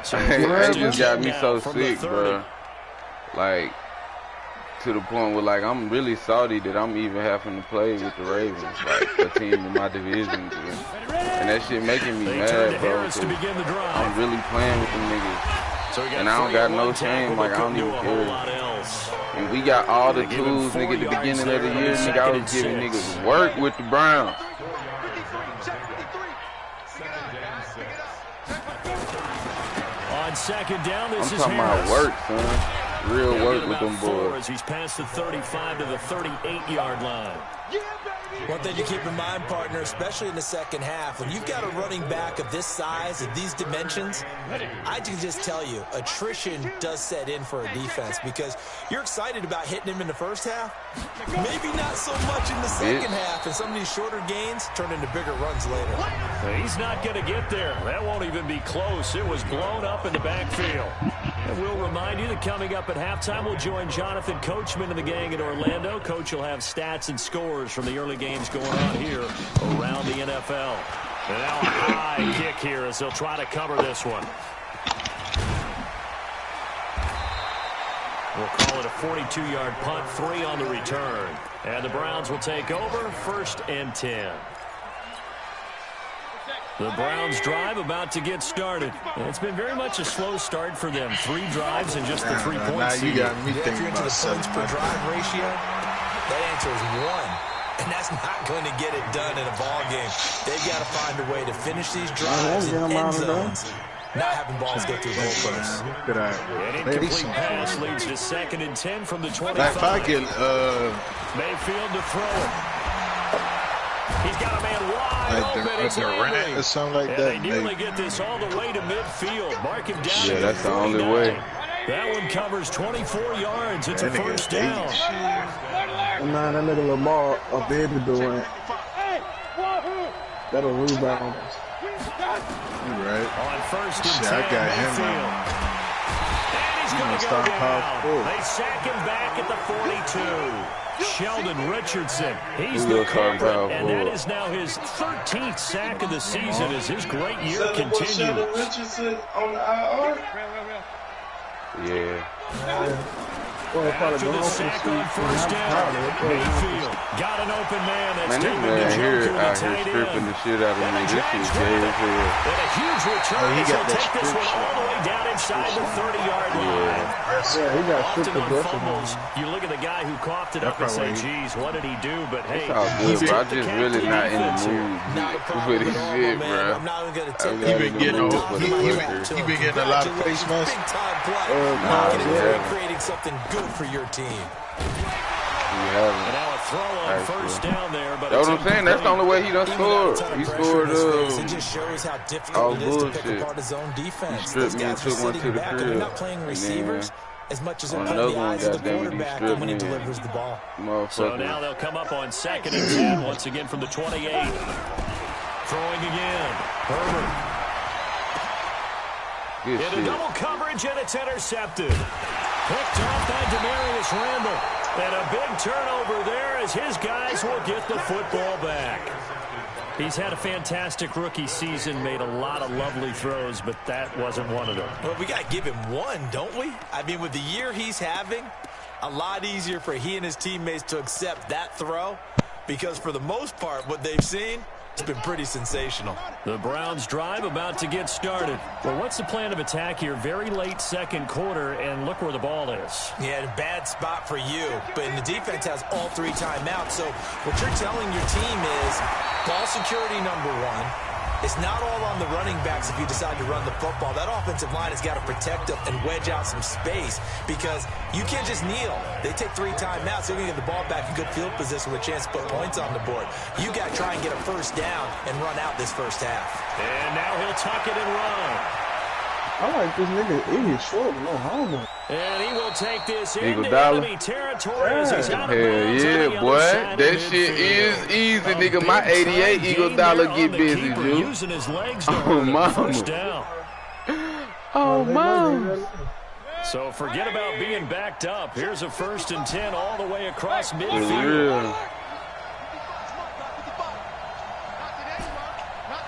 [SPEAKER 2] So
[SPEAKER 1] It
[SPEAKER 2] first
[SPEAKER 1] just got me
[SPEAKER 2] now
[SPEAKER 1] so
[SPEAKER 2] from the
[SPEAKER 1] sick,
[SPEAKER 2] 30.
[SPEAKER 1] bro. Like, to the point where, like, I'm really salty that I'm even having to play with the Ravens, like, a team in my division. And that shit making me
[SPEAKER 2] They turn to
[SPEAKER 1] mad, bro.
[SPEAKER 2] Harris to
[SPEAKER 1] 'cause
[SPEAKER 2] begin the drive.
[SPEAKER 1] I'm really playing with them niggas.
[SPEAKER 2] So we got
[SPEAKER 1] And I don't
[SPEAKER 2] 3
[SPEAKER 1] got
[SPEAKER 2] on
[SPEAKER 1] no
[SPEAKER 2] one
[SPEAKER 1] shame,
[SPEAKER 2] tackle,
[SPEAKER 1] like,
[SPEAKER 2] but
[SPEAKER 1] I don't
[SPEAKER 2] couldn't
[SPEAKER 1] even
[SPEAKER 2] do a whole
[SPEAKER 1] care.
[SPEAKER 2] lot else.
[SPEAKER 1] And we got all the
[SPEAKER 2] They give him
[SPEAKER 1] tools,
[SPEAKER 2] 4
[SPEAKER 1] nigga, at the
[SPEAKER 2] yards
[SPEAKER 1] beginning of the
[SPEAKER 2] there on
[SPEAKER 1] year. Nigga, I
[SPEAKER 2] second
[SPEAKER 1] was
[SPEAKER 2] and
[SPEAKER 1] giving
[SPEAKER 2] 6.
[SPEAKER 1] niggas work with the Browns.
[SPEAKER 2] On second down, this
[SPEAKER 1] I'm
[SPEAKER 2] is
[SPEAKER 1] talking
[SPEAKER 2] Harris.
[SPEAKER 1] about work, son. Real
[SPEAKER 2] He'll
[SPEAKER 1] work
[SPEAKER 2] get
[SPEAKER 1] with
[SPEAKER 2] about
[SPEAKER 1] them
[SPEAKER 2] 4
[SPEAKER 1] boys.
[SPEAKER 2] as he's past the 35 to the 38-yard line.
[SPEAKER 4] One thing to keep in mind, partner, especially in the second half, when you've got a running back of this size, of these dimensions, I can just tell you, attrition does set in for a defense because you're excited about hitting him in the first half, maybe not so much in the second half, and some of these shorter gains turn into bigger runs later.
[SPEAKER 2] He's not going to get there. That won't even be close. It was blown up in the backfield. And we'll remind you that coming up at halftime, we'll join Jonathan Coachman and the gang in Orlando. Coach will have stats and scores from the early games going on here around the NFL. And now a high kick here as they'll try to cover this one. We'll call it a 42-yard punt, 3 on the return. And the Browns will take over, 1st and 10. The Browns drive about to get started. And it's been very much a slow start for them. 3 drives and just the 3
[SPEAKER 6] Now
[SPEAKER 2] points.
[SPEAKER 6] you got me
[SPEAKER 4] If
[SPEAKER 6] thinking
[SPEAKER 4] you're into
[SPEAKER 6] about
[SPEAKER 4] the points per
[SPEAKER 6] 7.
[SPEAKER 4] drive ratio, that answer is 1. And that's not going to get it done in a ball game. They've got to find a way to finish these drives in end zones, not having balls go through goalposts.
[SPEAKER 6] Could I
[SPEAKER 2] An
[SPEAKER 6] play
[SPEAKER 2] incomplete
[SPEAKER 6] some?
[SPEAKER 2] pass leads to 2nd and 10 from the 25.
[SPEAKER 6] Like if I get
[SPEAKER 2] Mayfield to throw it. He's got a man wide
[SPEAKER 6] like
[SPEAKER 2] open.
[SPEAKER 6] the
[SPEAKER 2] It's
[SPEAKER 6] Durant
[SPEAKER 2] landing.
[SPEAKER 6] or something like
[SPEAKER 2] And
[SPEAKER 6] that,
[SPEAKER 2] they nearly
[SPEAKER 6] maybe.
[SPEAKER 2] get this all the way to midfield. Mark him down.
[SPEAKER 1] Yeah,
[SPEAKER 2] at
[SPEAKER 1] that's the only
[SPEAKER 2] 49.
[SPEAKER 1] way.
[SPEAKER 2] That one covers 24 yards. It's
[SPEAKER 6] That
[SPEAKER 2] a
[SPEAKER 6] nigga
[SPEAKER 2] first down.
[SPEAKER 3] Nah, that nigga Lamar a baby doing. That'll rebound.
[SPEAKER 6] You right.
[SPEAKER 2] On 1st and
[SPEAKER 6] Shit,
[SPEAKER 2] 10,
[SPEAKER 6] I got him
[SPEAKER 2] Mayfield.
[SPEAKER 6] now.
[SPEAKER 2] And he's going to go
[SPEAKER 6] start power
[SPEAKER 2] down.
[SPEAKER 6] forward.
[SPEAKER 2] They sack him back at the 42. Sheldon Richardson. He's
[SPEAKER 1] He
[SPEAKER 2] the
[SPEAKER 1] will start
[SPEAKER 2] culprit,
[SPEAKER 1] power
[SPEAKER 2] and that
[SPEAKER 1] forward.
[SPEAKER 2] is now his 13th sack of the season as his great year
[SPEAKER 5] Was
[SPEAKER 2] continues.
[SPEAKER 5] Sheldon Richardson on the IR?
[SPEAKER 1] Yeah.
[SPEAKER 3] Well, probably
[SPEAKER 2] After
[SPEAKER 3] go
[SPEAKER 2] the
[SPEAKER 3] home
[SPEAKER 2] sack
[SPEAKER 3] for
[SPEAKER 2] on first down, Mayfield got an open man. That's
[SPEAKER 1] Man, this
[SPEAKER 2] David
[SPEAKER 1] man here
[SPEAKER 2] Njoku, the
[SPEAKER 1] out here
[SPEAKER 2] tight
[SPEAKER 1] stripping
[SPEAKER 2] end.
[SPEAKER 1] the shit out of
[SPEAKER 2] And
[SPEAKER 1] me.
[SPEAKER 2] the
[SPEAKER 1] This shit
[SPEAKER 2] Jags
[SPEAKER 1] gay
[SPEAKER 2] grab
[SPEAKER 1] as
[SPEAKER 2] it.
[SPEAKER 1] hell.
[SPEAKER 2] And a huge return
[SPEAKER 6] Oh, he
[SPEAKER 2] as
[SPEAKER 6] got
[SPEAKER 2] he'll
[SPEAKER 6] that
[SPEAKER 2] take this one
[SPEAKER 6] scripture.
[SPEAKER 2] all the way down inside the 30-yard line.
[SPEAKER 3] Yeah, he got stripped
[SPEAKER 2] Often on
[SPEAKER 3] aggressive.
[SPEAKER 2] fumbles, you look at the guy who coughed it up and say,
[SPEAKER 6] probably-
[SPEAKER 2] geez, what did he do? But hey,
[SPEAKER 1] It's all
[SPEAKER 2] he
[SPEAKER 1] good, bro. I
[SPEAKER 2] took the
[SPEAKER 1] just
[SPEAKER 2] cap
[SPEAKER 1] really
[SPEAKER 2] to the
[SPEAKER 1] not in the
[SPEAKER 2] defense here.
[SPEAKER 1] mood
[SPEAKER 4] Not a
[SPEAKER 1] for
[SPEAKER 4] problem
[SPEAKER 1] this
[SPEAKER 4] at all,
[SPEAKER 1] shit,
[SPEAKER 4] man.
[SPEAKER 1] bro.
[SPEAKER 4] I'm not even going to take
[SPEAKER 1] I'm
[SPEAKER 4] that.
[SPEAKER 6] He
[SPEAKER 1] not
[SPEAKER 6] been
[SPEAKER 1] in
[SPEAKER 6] getting
[SPEAKER 1] the mood
[SPEAKER 6] a-
[SPEAKER 1] for
[SPEAKER 6] he-
[SPEAKER 1] the
[SPEAKER 6] he-
[SPEAKER 1] Lakers.
[SPEAKER 6] he been getting a lot of face masks.
[SPEAKER 4] Big time play.
[SPEAKER 1] Nah,
[SPEAKER 4] Getting
[SPEAKER 1] he
[SPEAKER 4] in
[SPEAKER 1] haven't.
[SPEAKER 4] creating something good for your team.
[SPEAKER 1] He
[SPEAKER 2] And
[SPEAKER 1] haven't.
[SPEAKER 2] now a throw on
[SPEAKER 1] Actually.
[SPEAKER 2] first down there, but
[SPEAKER 1] That's
[SPEAKER 2] it's
[SPEAKER 1] what I'm saying. That's the only way he done
[SPEAKER 4] Even without a
[SPEAKER 1] scored.
[SPEAKER 4] ton of
[SPEAKER 1] He
[SPEAKER 4] pressure
[SPEAKER 1] scored
[SPEAKER 4] in his face, it just shows how
[SPEAKER 1] all
[SPEAKER 4] difficult it is to pick
[SPEAKER 1] bullshit.
[SPEAKER 4] apart his own defense.
[SPEAKER 1] He
[SPEAKER 4] Those
[SPEAKER 1] stripped me and
[SPEAKER 4] guys are
[SPEAKER 1] took one to
[SPEAKER 4] sitting
[SPEAKER 1] the
[SPEAKER 4] back and they're
[SPEAKER 1] crib.
[SPEAKER 4] not playing
[SPEAKER 1] And
[SPEAKER 4] receivers
[SPEAKER 1] then
[SPEAKER 4] as much as they're
[SPEAKER 1] on
[SPEAKER 4] playing
[SPEAKER 1] another
[SPEAKER 4] the
[SPEAKER 1] one,
[SPEAKER 4] eyes of the
[SPEAKER 1] goddamn it, he
[SPEAKER 4] quarterback
[SPEAKER 1] stripped
[SPEAKER 4] and when he
[SPEAKER 1] me.
[SPEAKER 4] delivers the ball.
[SPEAKER 2] So
[SPEAKER 1] motherfucker.
[SPEAKER 2] now they'll come up on 2nd and 10 once again from the 28. Throwing again. Herbert.
[SPEAKER 1] Good
[SPEAKER 2] Into
[SPEAKER 1] shit.
[SPEAKER 2] double coverage, and it's intercepted. Picked off by Demarius Randall. And a big turnover there as his guys will get the football back. He's had a fantastic rookie season, made a lot of lovely throws, but that wasn't one of them.
[SPEAKER 4] Well, we got to give him one, don't we? I mean, with the year he's having, a lot easier for he and his teammates to accept that throw because for the most part, what they've seen, it's been pretty sensational.
[SPEAKER 2] The Browns drive about to get started. Well, what's the plan of attack here? Very late second quarter, and look where the ball is.
[SPEAKER 4] Yeah, a bad spot for you, but the defense has all 3 timeouts. So what you're telling your team is ball security number 1. It's not all on the running backs if you decide to run the football. That offensive line has got to protect them and wedge out some space because you can't just kneel. They take 3 timeouts. They're going to get the ball back in good field position with a chance to put points on the board. You got to try and get a first down and run out this first half.
[SPEAKER 2] And now he'll tuck it and run.
[SPEAKER 3] I like this nigga. He is short, no homo.
[SPEAKER 2] And he will take this
[SPEAKER 1] Eagle
[SPEAKER 2] into
[SPEAKER 1] Dollar.
[SPEAKER 2] enemy territory as he's out of
[SPEAKER 1] Hell
[SPEAKER 2] bounds on
[SPEAKER 1] yeah,
[SPEAKER 2] the
[SPEAKER 1] boy.
[SPEAKER 2] other side
[SPEAKER 1] That
[SPEAKER 2] of
[SPEAKER 1] shit
[SPEAKER 2] midfield.
[SPEAKER 1] is easy,
[SPEAKER 2] A
[SPEAKER 1] nigga. My
[SPEAKER 2] big
[SPEAKER 1] 88
[SPEAKER 2] time
[SPEAKER 1] Eagle
[SPEAKER 2] gain
[SPEAKER 1] Dollar
[SPEAKER 2] there
[SPEAKER 1] get
[SPEAKER 2] on the
[SPEAKER 1] busy,
[SPEAKER 2] keeper,
[SPEAKER 1] dude.
[SPEAKER 2] using his legs to
[SPEAKER 1] Oh,
[SPEAKER 2] earn a
[SPEAKER 1] mama.
[SPEAKER 2] first down.
[SPEAKER 1] Oh, mom.
[SPEAKER 2] So forget about being backed up. Here's a 1st and 10 all the way across
[SPEAKER 1] For
[SPEAKER 2] midfield.
[SPEAKER 1] real.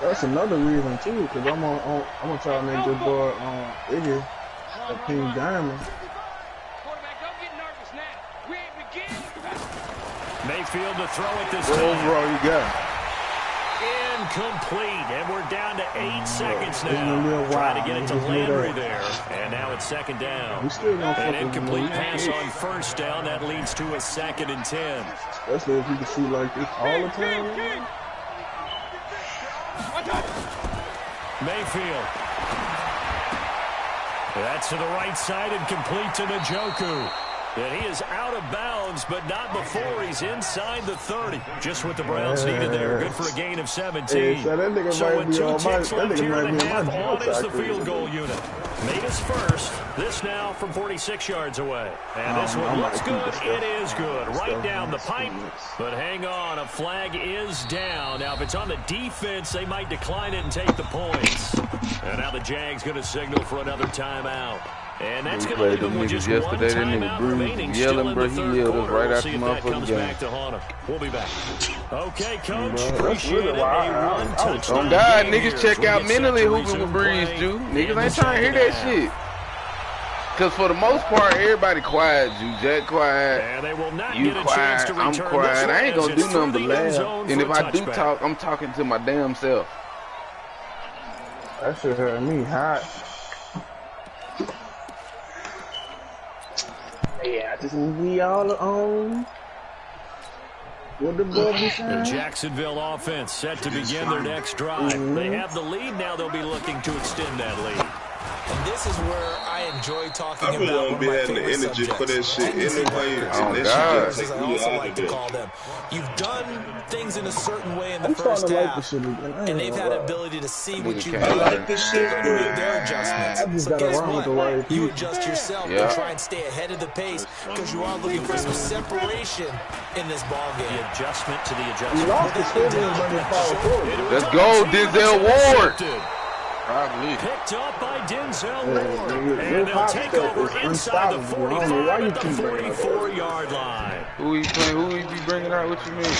[SPEAKER 3] That's another reason too, cause I'm gonna try to make this boy Iggy a King Diamond.
[SPEAKER 2] Mayfield to throw it this
[SPEAKER 6] What
[SPEAKER 2] time.
[SPEAKER 6] overall you got?
[SPEAKER 2] Incomplete, and we're down to 8 seconds
[SPEAKER 3] It's gonna be a
[SPEAKER 2] now.
[SPEAKER 3] while.
[SPEAKER 2] Trying to get it to
[SPEAKER 3] It's gonna be
[SPEAKER 2] Landry
[SPEAKER 3] a-
[SPEAKER 2] there, and now it's 2nd down.
[SPEAKER 3] We still gonna
[SPEAKER 2] An
[SPEAKER 3] fuck with
[SPEAKER 2] incomplete
[SPEAKER 3] him.
[SPEAKER 2] pass on 1st down. That leads to a 2nd and 10.
[SPEAKER 3] Especially if you can shoot like this all the time. Man.
[SPEAKER 2] Mayfield. That's to the right side and complete to Njoku. And he is out of bounds, but not before he's inside the 30. Just what the Browns needed there. Good for a gain of 17.
[SPEAKER 3] Hey, so that nigga
[SPEAKER 2] So
[SPEAKER 3] might
[SPEAKER 2] with
[SPEAKER 3] be
[SPEAKER 2] 2
[SPEAKER 3] on my-
[SPEAKER 2] ticks
[SPEAKER 3] that
[SPEAKER 2] left
[SPEAKER 3] nigga
[SPEAKER 2] here
[SPEAKER 3] might
[SPEAKER 2] in
[SPEAKER 3] be
[SPEAKER 2] the
[SPEAKER 3] on
[SPEAKER 2] half,
[SPEAKER 3] my
[SPEAKER 2] on
[SPEAKER 3] drill
[SPEAKER 2] is the
[SPEAKER 3] factory.
[SPEAKER 2] field goal unit. Made his first. This now from 46 yards away. And this
[SPEAKER 3] I
[SPEAKER 2] one
[SPEAKER 3] might
[SPEAKER 2] looks
[SPEAKER 3] keep
[SPEAKER 2] good.
[SPEAKER 3] this stuff.
[SPEAKER 2] It is good. Right
[SPEAKER 3] Stuff
[SPEAKER 2] down the
[SPEAKER 3] on
[SPEAKER 2] pipe. But hang on, a flag is down. Now, if it's on the defense, they might decline it and take the points. And now the Jags going to signal for another timeout. And that's
[SPEAKER 1] We
[SPEAKER 2] going to leave
[SPEAKER 1] played them
[SPEAKER 2] them with
[SPEAKER 1] niggas
[SPEAKER 2] just
[SPEAKER 1] yesterday.
[SPEAKER 2] one
[SPEAKER 1] That nigga
[SPEAKER 2] timeout
[SPEAKER 1] Bruce
[SPEAKER 2] remaining.
[SPEAKER 1] yelling,
[SPEAKER 2] Still in
[SPEAKER 1] bro.
[SPEAKER 2] the
[SPEAKER 1] He
[SPEAKER 2] third
[SPEAKER 1] yelled us
[SPEAKER 2] quarter.
[SPEAKER 1] right
[SPEAKER 2] We'll
[SPEAKER 1] after
[SPEAKER 2] see if that
[SPEAKER 1] motherfucking
[SPEAKER 2] comes
[SPEAKER 1] game.
[SPEAKER 2] back to haunt him. We'll be back. Okay, Coach.
[SPEAKER 3] Bro, that's
[SPEAKER 2] Appreciate
[SPEAKER 3] really
[SPEAKER 2] it.
[SPEAKER 3] why
[SPEAKER 2] A
[SPEAKER 3] I was
[SPEAKER 2] one-touchdown
[SPEAKER 1] On God,
[SPEAKER 2] game
[SPEAKER 1] niggas
[SPEAKER 2] here
[SPEAKER 1] check
[SPEAKER 2] as we
[SPEAKER 1] out
[SPEAKER 2] get set
[SPEAKER 1] mentally
[SPEAKER 2] to
[SPEAKER 1] hooping
[SPEAKER 2] resume
[SPEAKER 1] with Breeze,
[SPEAKER 2] play
[SPEAKER 1] Jew.
[SPEAKER 2] in
[SPEAKER 1] Niggas
[SPEAKER 2] the
[SPEAKER 1] ain't trying to hear
[SPEAKER 2] second
[SPEAKER 1] that
[SPEAKER 2] half.
[SPEAKER 1] shit. Because for the most part, everybody quiet, Jew. Jack quiet.
[SPEAKER 2] And they will not
[SPEAKER 1] You
[SPEAKER 2] get a chance
[SPEAKER 1] quiet,
[SPEAKER 2] to
[SPEAKER 1] I'm
[SPEAKER 2] return this
[SPEAKER 1] quiet.
[SPEAKER 2] one
[SPEAKER 1] I ain't
[SPEAKER 2] as
[SPEAKER 1] gonna
[SPEAKER 2] it's
[SPEAKER 1] do
[SPEAKER 2] through
[SPEAKER 1] nothing but
[SPEAKER 2] the end
[SPEAKER 1] laugh.
[SPEAKER 2] zone
[SPEAKER 1] And
[SPEAKER 2] for
[SPEAKER 1] if
[SPEAKER 2] a
[SPEAKER 1] I do
[SPEAKER 2] touchback.
[SPEAKER 1] talk, I'm talking to my damn self.
[SPEAKER 3] That shit hurt me hot. Yeah, I just we all on. What the boy be
[SPEAKER 2] The
[SPEAKER 3] saying?
[SPEAKER 2] Jacksonville offense set to begin their next drive. They have the lead. Now they'll be looking to extend that lead.
[SPEAKER 4] And this is where I enjoy talking
[SPEAKER 5] I really
[SPEAKER 4] about
[SPEAKER 5] don't
[SPEAKER 4] one
[SPEAKER 5] be
[SPEAKER 4] of my
[SPEAKER 5] having the
[SPEAKER 4] favorite
[SPEAKER 5] energy for that
[SPEAKER 4] subjects.
[SPEAKER 5] shit
[SPEAKER 4] Tendency
[SPEAKER 5] anyway,
[SPEAKER 4] breakers,
[SPEAKER 1] Oh,
[SPEAKER 5] and that
[SPEAKER 1] God.
[SPEAKER 5] shit
[SPEAKER 4] as
[SPEAKER 5] just
[SPEAKER 4] I
[SPEAKER 5] take me
[SPEAKER 4] also
[SPEAKER 5] out
[SPEAKER 4] like
[SPEAKER 5] of
[SPEAKER 4] to
[SPEAKER 5] there.
[SPEAKER 4] call them. You've done things in a certain way in the
[SPEAKER 3] I'm
[SPEAKER 4] first
[SPEAKER 3] starting to like
[SPEAKER 4] half,
[SPEAKER 3] this shit again. I ain't
[SPEAKER 4] and they've
[SPEAKER 3] gonna
[SPEAKER 4] had
[SPEAKER 3] lie.
[SPEAKER 4] ability to see
[SPEAKER 1] Nigga
[SPEAKER 4] what you've
[SPEAKER 1] can't
[SPEAKER 5] I
[SPEAKER 4] done.
[SPEAKER 5] like this shit,
[SPEAKER 4] They're going to make
[SPEAKER 5] but
[SPEAKER 4] their
[SPEAKER 3] I
[SPEAKER 4] adjustments.
[SPEAKER 3] just
[SPEAKER 4] So
[SPEAKER 3] gotta
[SPEAKER 4] guess
[SPEAKER 3] run with
[SPEAKER 4] what?
[SPEAKER 3] the right
[SPEAKER 4] You
[SPEAKER 3] people.
[SPEAKER 4] adjust yourself
[SPEAKER 1] Yeah.
[SPEAKER 4] and try and stay ahead of the pace because you are looking for some separation in this ball
[SPEAKER 2] The
[SPEAKER 4] game.
[SPEAKER 2] adjustment to the
[SPEAKER 3] We
[SPEAKER 2] adjustment.
[SPEAKER 3] lost the Scorpions by this power forward.
[SPEAKER 1] Let's go, Denzel Ward.
[SPEAKER 6] Probably.
[SPEAKER 2] Picked up by Denzel
[SPEAKER 3] Yeah,
[SPEAKER 2] Ward.
[SPEAKER 3] nigga,
[SPEAKER 2] And
[SPEAKER 3] your
[SPEAKER 2] they'll
[SPEAKER 3] hop
[SPEAKER 2] take
[SPEAKER 3] step
[SPEAKER 2] over
[SPEAKER 3] is
[SPEAKER 2] inside the
[SPEAKER 3] unstoppable. I don't know why
[SPEAKER 2] 45
[SPEAKER 3] you
[SPEAKER 2] at the
[SPEAKER 3] keep bringing that up.
[SPEAKER 2] 44-yard line.
[SPEAKER 1] Who he playing? Who he be bringing out? What you mean?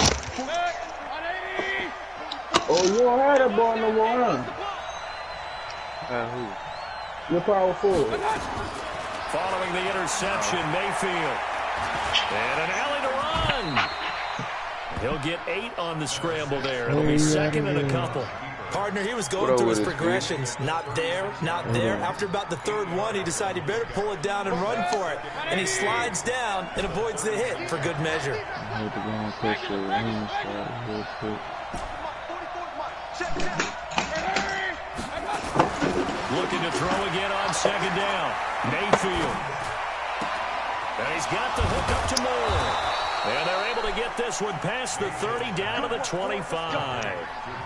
[SPEAKER 3] Oh, you don't have that ball no more, huh?
[SPEAKER 1] Who?
[SPEAKER 3] You're power forward.
[SPEAKER 2] Following the interception, Mayfield. And an alley to run. He'll get 8 on the scramble there. It'll be 2nd and a couple.
[SPEAKER 4] Partner, he was
[SPEAKER 1] What
[SPEAKER 4] going
[SPEAKER 1] up
[SPEAKER 4] through his
[SPEAKER 1] with it,
[SPEAKER 4] progressions. Not there, not there. After about the third one, he decided he better pull it down and run for it. And he slides down and avoids the hit for good measure.
[SPEAKER 2] Looking to throw again on 2nd down. Mayfield. And he's got the hook up to Moore. And they're able to get this one past the 30 down to the 25.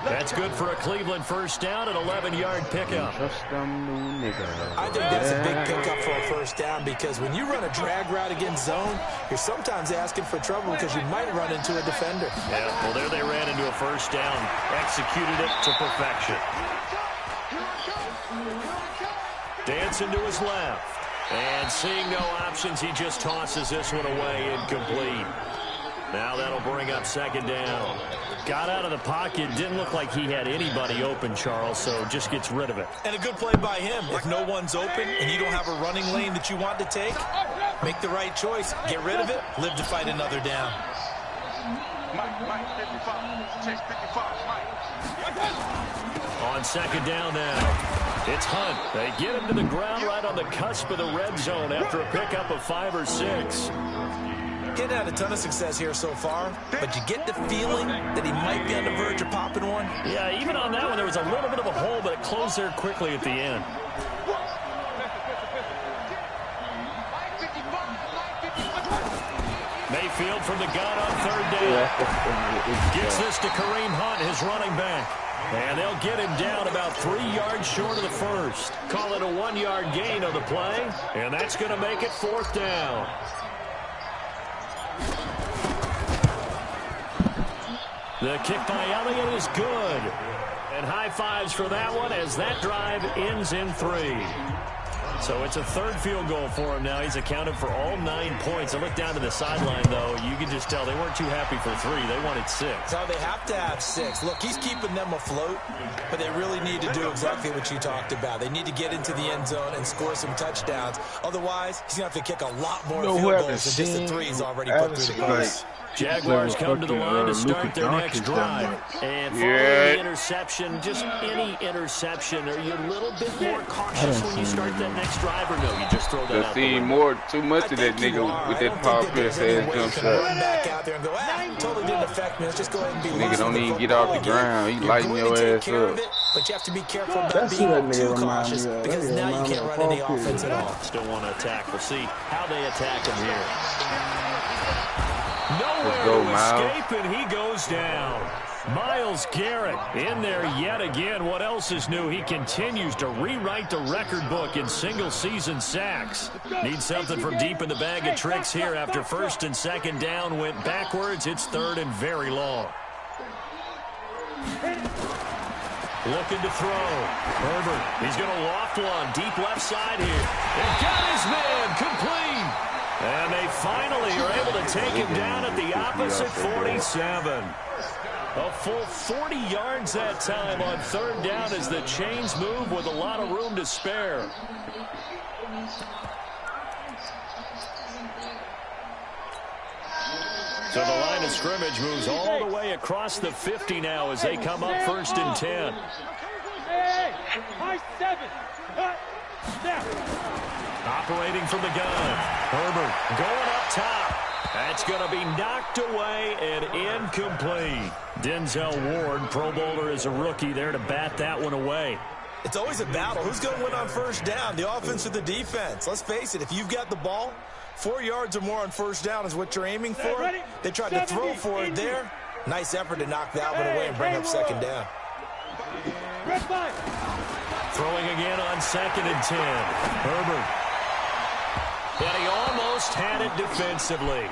[SPEAKER 2] That's good for a Cleveland first down, an 11-yard pickup.
[SPEAKER 4] I think that's a big pickup for a first down because when you run a drag route against zone, you're sometimes asking for trouble because you might run into a defender.
[SPEAKER 2] Yeah, well, there they ran into a first down, executed it to perfection. Dancing to his left. And seeing no options, he just tosses this one away, incomplete. Now that'll bring up 2nd down. Got out of the pocket, didn't look like he had anybody open, Charles, so just gets rid of it.
[SPEAKER 4] And a good play by him. If no one's open and you don't have a running lane that you want to take, make the right choice. Get rid of it, live to fight another down.
[SPEAKER 2] On 2nd down now, it's Hunt. They get him to the ground right on the cusp of the red zone after a pickup of 5 or 6.
[SPEAKER 4] Getting had a ton of success here so far, but you get the feeling that he might be on the verge of popping one.
[SPEAKER 2] Yeah, even on that one, there was a little bit of a hole, but it closed there quickly at the end. Mayfield from the gun on 3rd down. Gets this to Kareem Hunt, his running back. And they'll get him down about 3 yards short of the first. Call it a 1-yard gain on the play, and that's going to make it 4th down. The kick by Elliott is good. And high fives for that one as that drive ends in 3. So it's a 3rd field goal for him now. He's accounted for all 9 points. I look down to the sideline, though. You can just tell they weren't too happy for 3. They wanted 6.
[SPEAKER 4] No, they have to have 6. Look, he's keeping them afloat, but they really need to do exactly what you talked about. They need to get into the end zone and score some touchdowns. Otherwise, he's going to have to kick a lot more field goals than just the 3 he's already put through the bus.
[SPEAKER 2] Jaguars come to the line to start their next drive. And for the interception, just any interception, are you a little bit more cautious when you start that next drive, or no, you just throw that out the
[SPEAKER 1] window? Too much of that nigga with that power press ass jump shot.
[SPEAKER 4] Back out there and go, totally didn't affect me. Let's just go ahead and be
[SPEAKER 1] nigga don't even get off the ground. He lighting your ass up.
[SPEAKER 4] But you have to be careful about being too cautious because now you can't run any offense at all.
[SPEAKER 2] Still want to attack. We'll see how they attack him here. Nowhere to escape, and he goes down. Myles Garrett in there yet again. What else is new? He continues to rewrite the record book in single-season sacks. Needs something from deep in the bag of tricks here after 1st and 2nd down went backwards. It's 3rd and very long. Looking to throw. Herbert, he's going to loft one. Deep left side here. And got his man complete. And they finally are able to take him down at the opposite 47. A full 40 yards that time on 3rd down as the chains move with a lot of room to spare. So the line of scrimmage moves all the way across the 50 now as they come up 1st and 10. Operating from the gun. Herbert going up top. That's going to be knocked away and incomplete. Denzel Ward, Pro Bowler as a rookie, there to bat that one away.
[SPEAKER 4] It's always a battle. Who's going to win on 1st down, the offense or the defense? Let's face it, if you've got the ball, 4 yards or more on 1st down is what you're aiming for. They tried to throw for it there. Nice effort to knock that one away and bring up 2nd down.
[SPEAKER 2] Throwing again on 2nd and 10. Herbert. But he almost had it defensively.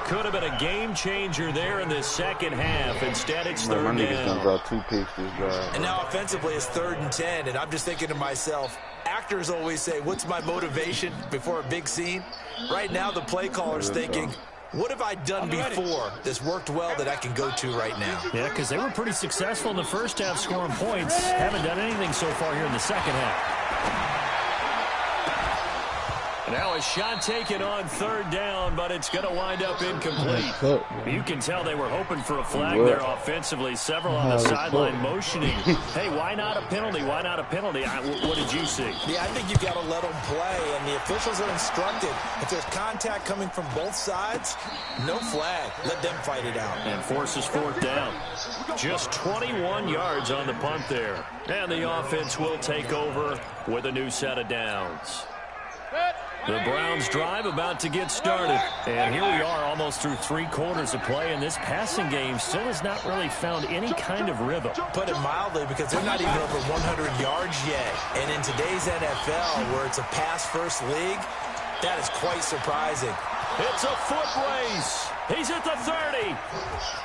[SPEAKER 2] Could have been a game changer there in the 2nd half. Instead, it's 3rd down.
[SPEAKER 1] About 2 picks this drive.
[SPEAKER 4] And now offensively, it's 3rd and 10. And I'm just thinking to myself, actors always say, what's my motivation before a big scene? Right now, the play caller's thinking, what have I done before that's worked well that I can go to right now?
[SPEAKER 2] Yeah, because they were pretty successful in the 1st half scoring points. Haven't done anything so far here in the 2nd half. Now a shot taken on 3rd down, but it's going to wind up incomplete. You can tell they were hoping for a flag there offensively. Several on the sideline motioning. Hey, why not a penalty? Why not a penalty? What did you see?
[SPEAKER 4] Yeah, I think you've got to let them play, and the officials are instructed. If there's contact coming from both sides, no flag. Let them fight it out.
[SPEAKER 2] And forces 4th down. Just 21 yards on the punt there. And the offense will take over with a new set of downs. The Browns drive about to get started. And here we are almost through 3 quarters of play, and this passing game still has not really found any kind of rhythm.
[SPEAKER 4] Put it mildly, because they're not even over 100 yards yet. And in today's NFL, where it's a pass-first league, that is quite surprising.
[SPEAKER 2] It's a foot race. He's at the 30,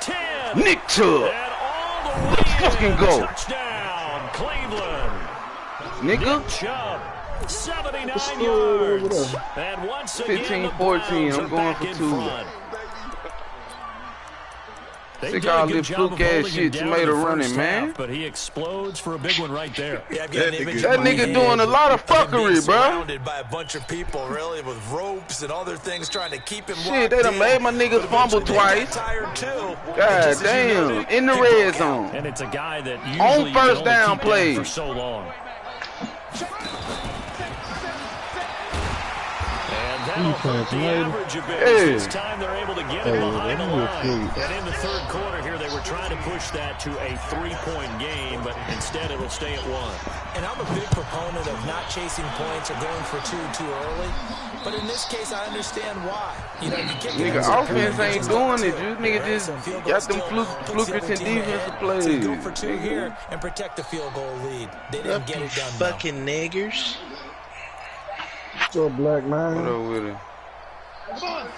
[SPEAKER 2] 10.
[SPEAKER 1] Nick Chubb.
[SPEAKER 2] And all the way
[SPEAKER 1] Let's fucking go.
[SPEAKER 2] Touchdown, Cleveland.
[SPEAKER 1] Nigga.
[SPEAKER 2] Nick Chubb. 79 yards. And once again,
[SPEAKER 1] 15-14. I'm going for 2. Sick all this fluke ass shit tomato running, man.
[SPEAKER 2] But he explodes for a big one right there.
[SPEAKER 4] Yeah,
[SPEAKER 1] that nigga doing a lot of fuckery, bro.
[SPEAKER 4] Surrounded by a bunch of people, really, with ropes and other things trying to keep him.
[SPEAKER 1] Shit, they done made my niggas fumble twice.
[SPEAKER 4] Tired too.
[SPEAKER 1] God damn, in the red zone.
[SPEAKER 2] And it's a guy that usually
[SPEAKER 1] on 1st down play
[SPEAKER 2] for so long. That'll hurt the average a bit. This time they're able to get it behind the line. And in the third quarter here, they were trying to push that to a 3-point game, but instead it'll stay at 1.
[SPEAKER 4] And I'm a big proponent of not chasing points or going for two too early. But in this case, I understand why. You know, you get
[SPEAKER 1] nigga, offense ain't doing it. You nigga just got them flukerton defensive plays.
[SPEAKER 4] So go for 2 here and protect the field goal lead. They didn't get it done.
[SPEAKER 8] Fucking niggers.
[SPEAKER 3] What's up, black man?
[SPEAKER 1] What up with it?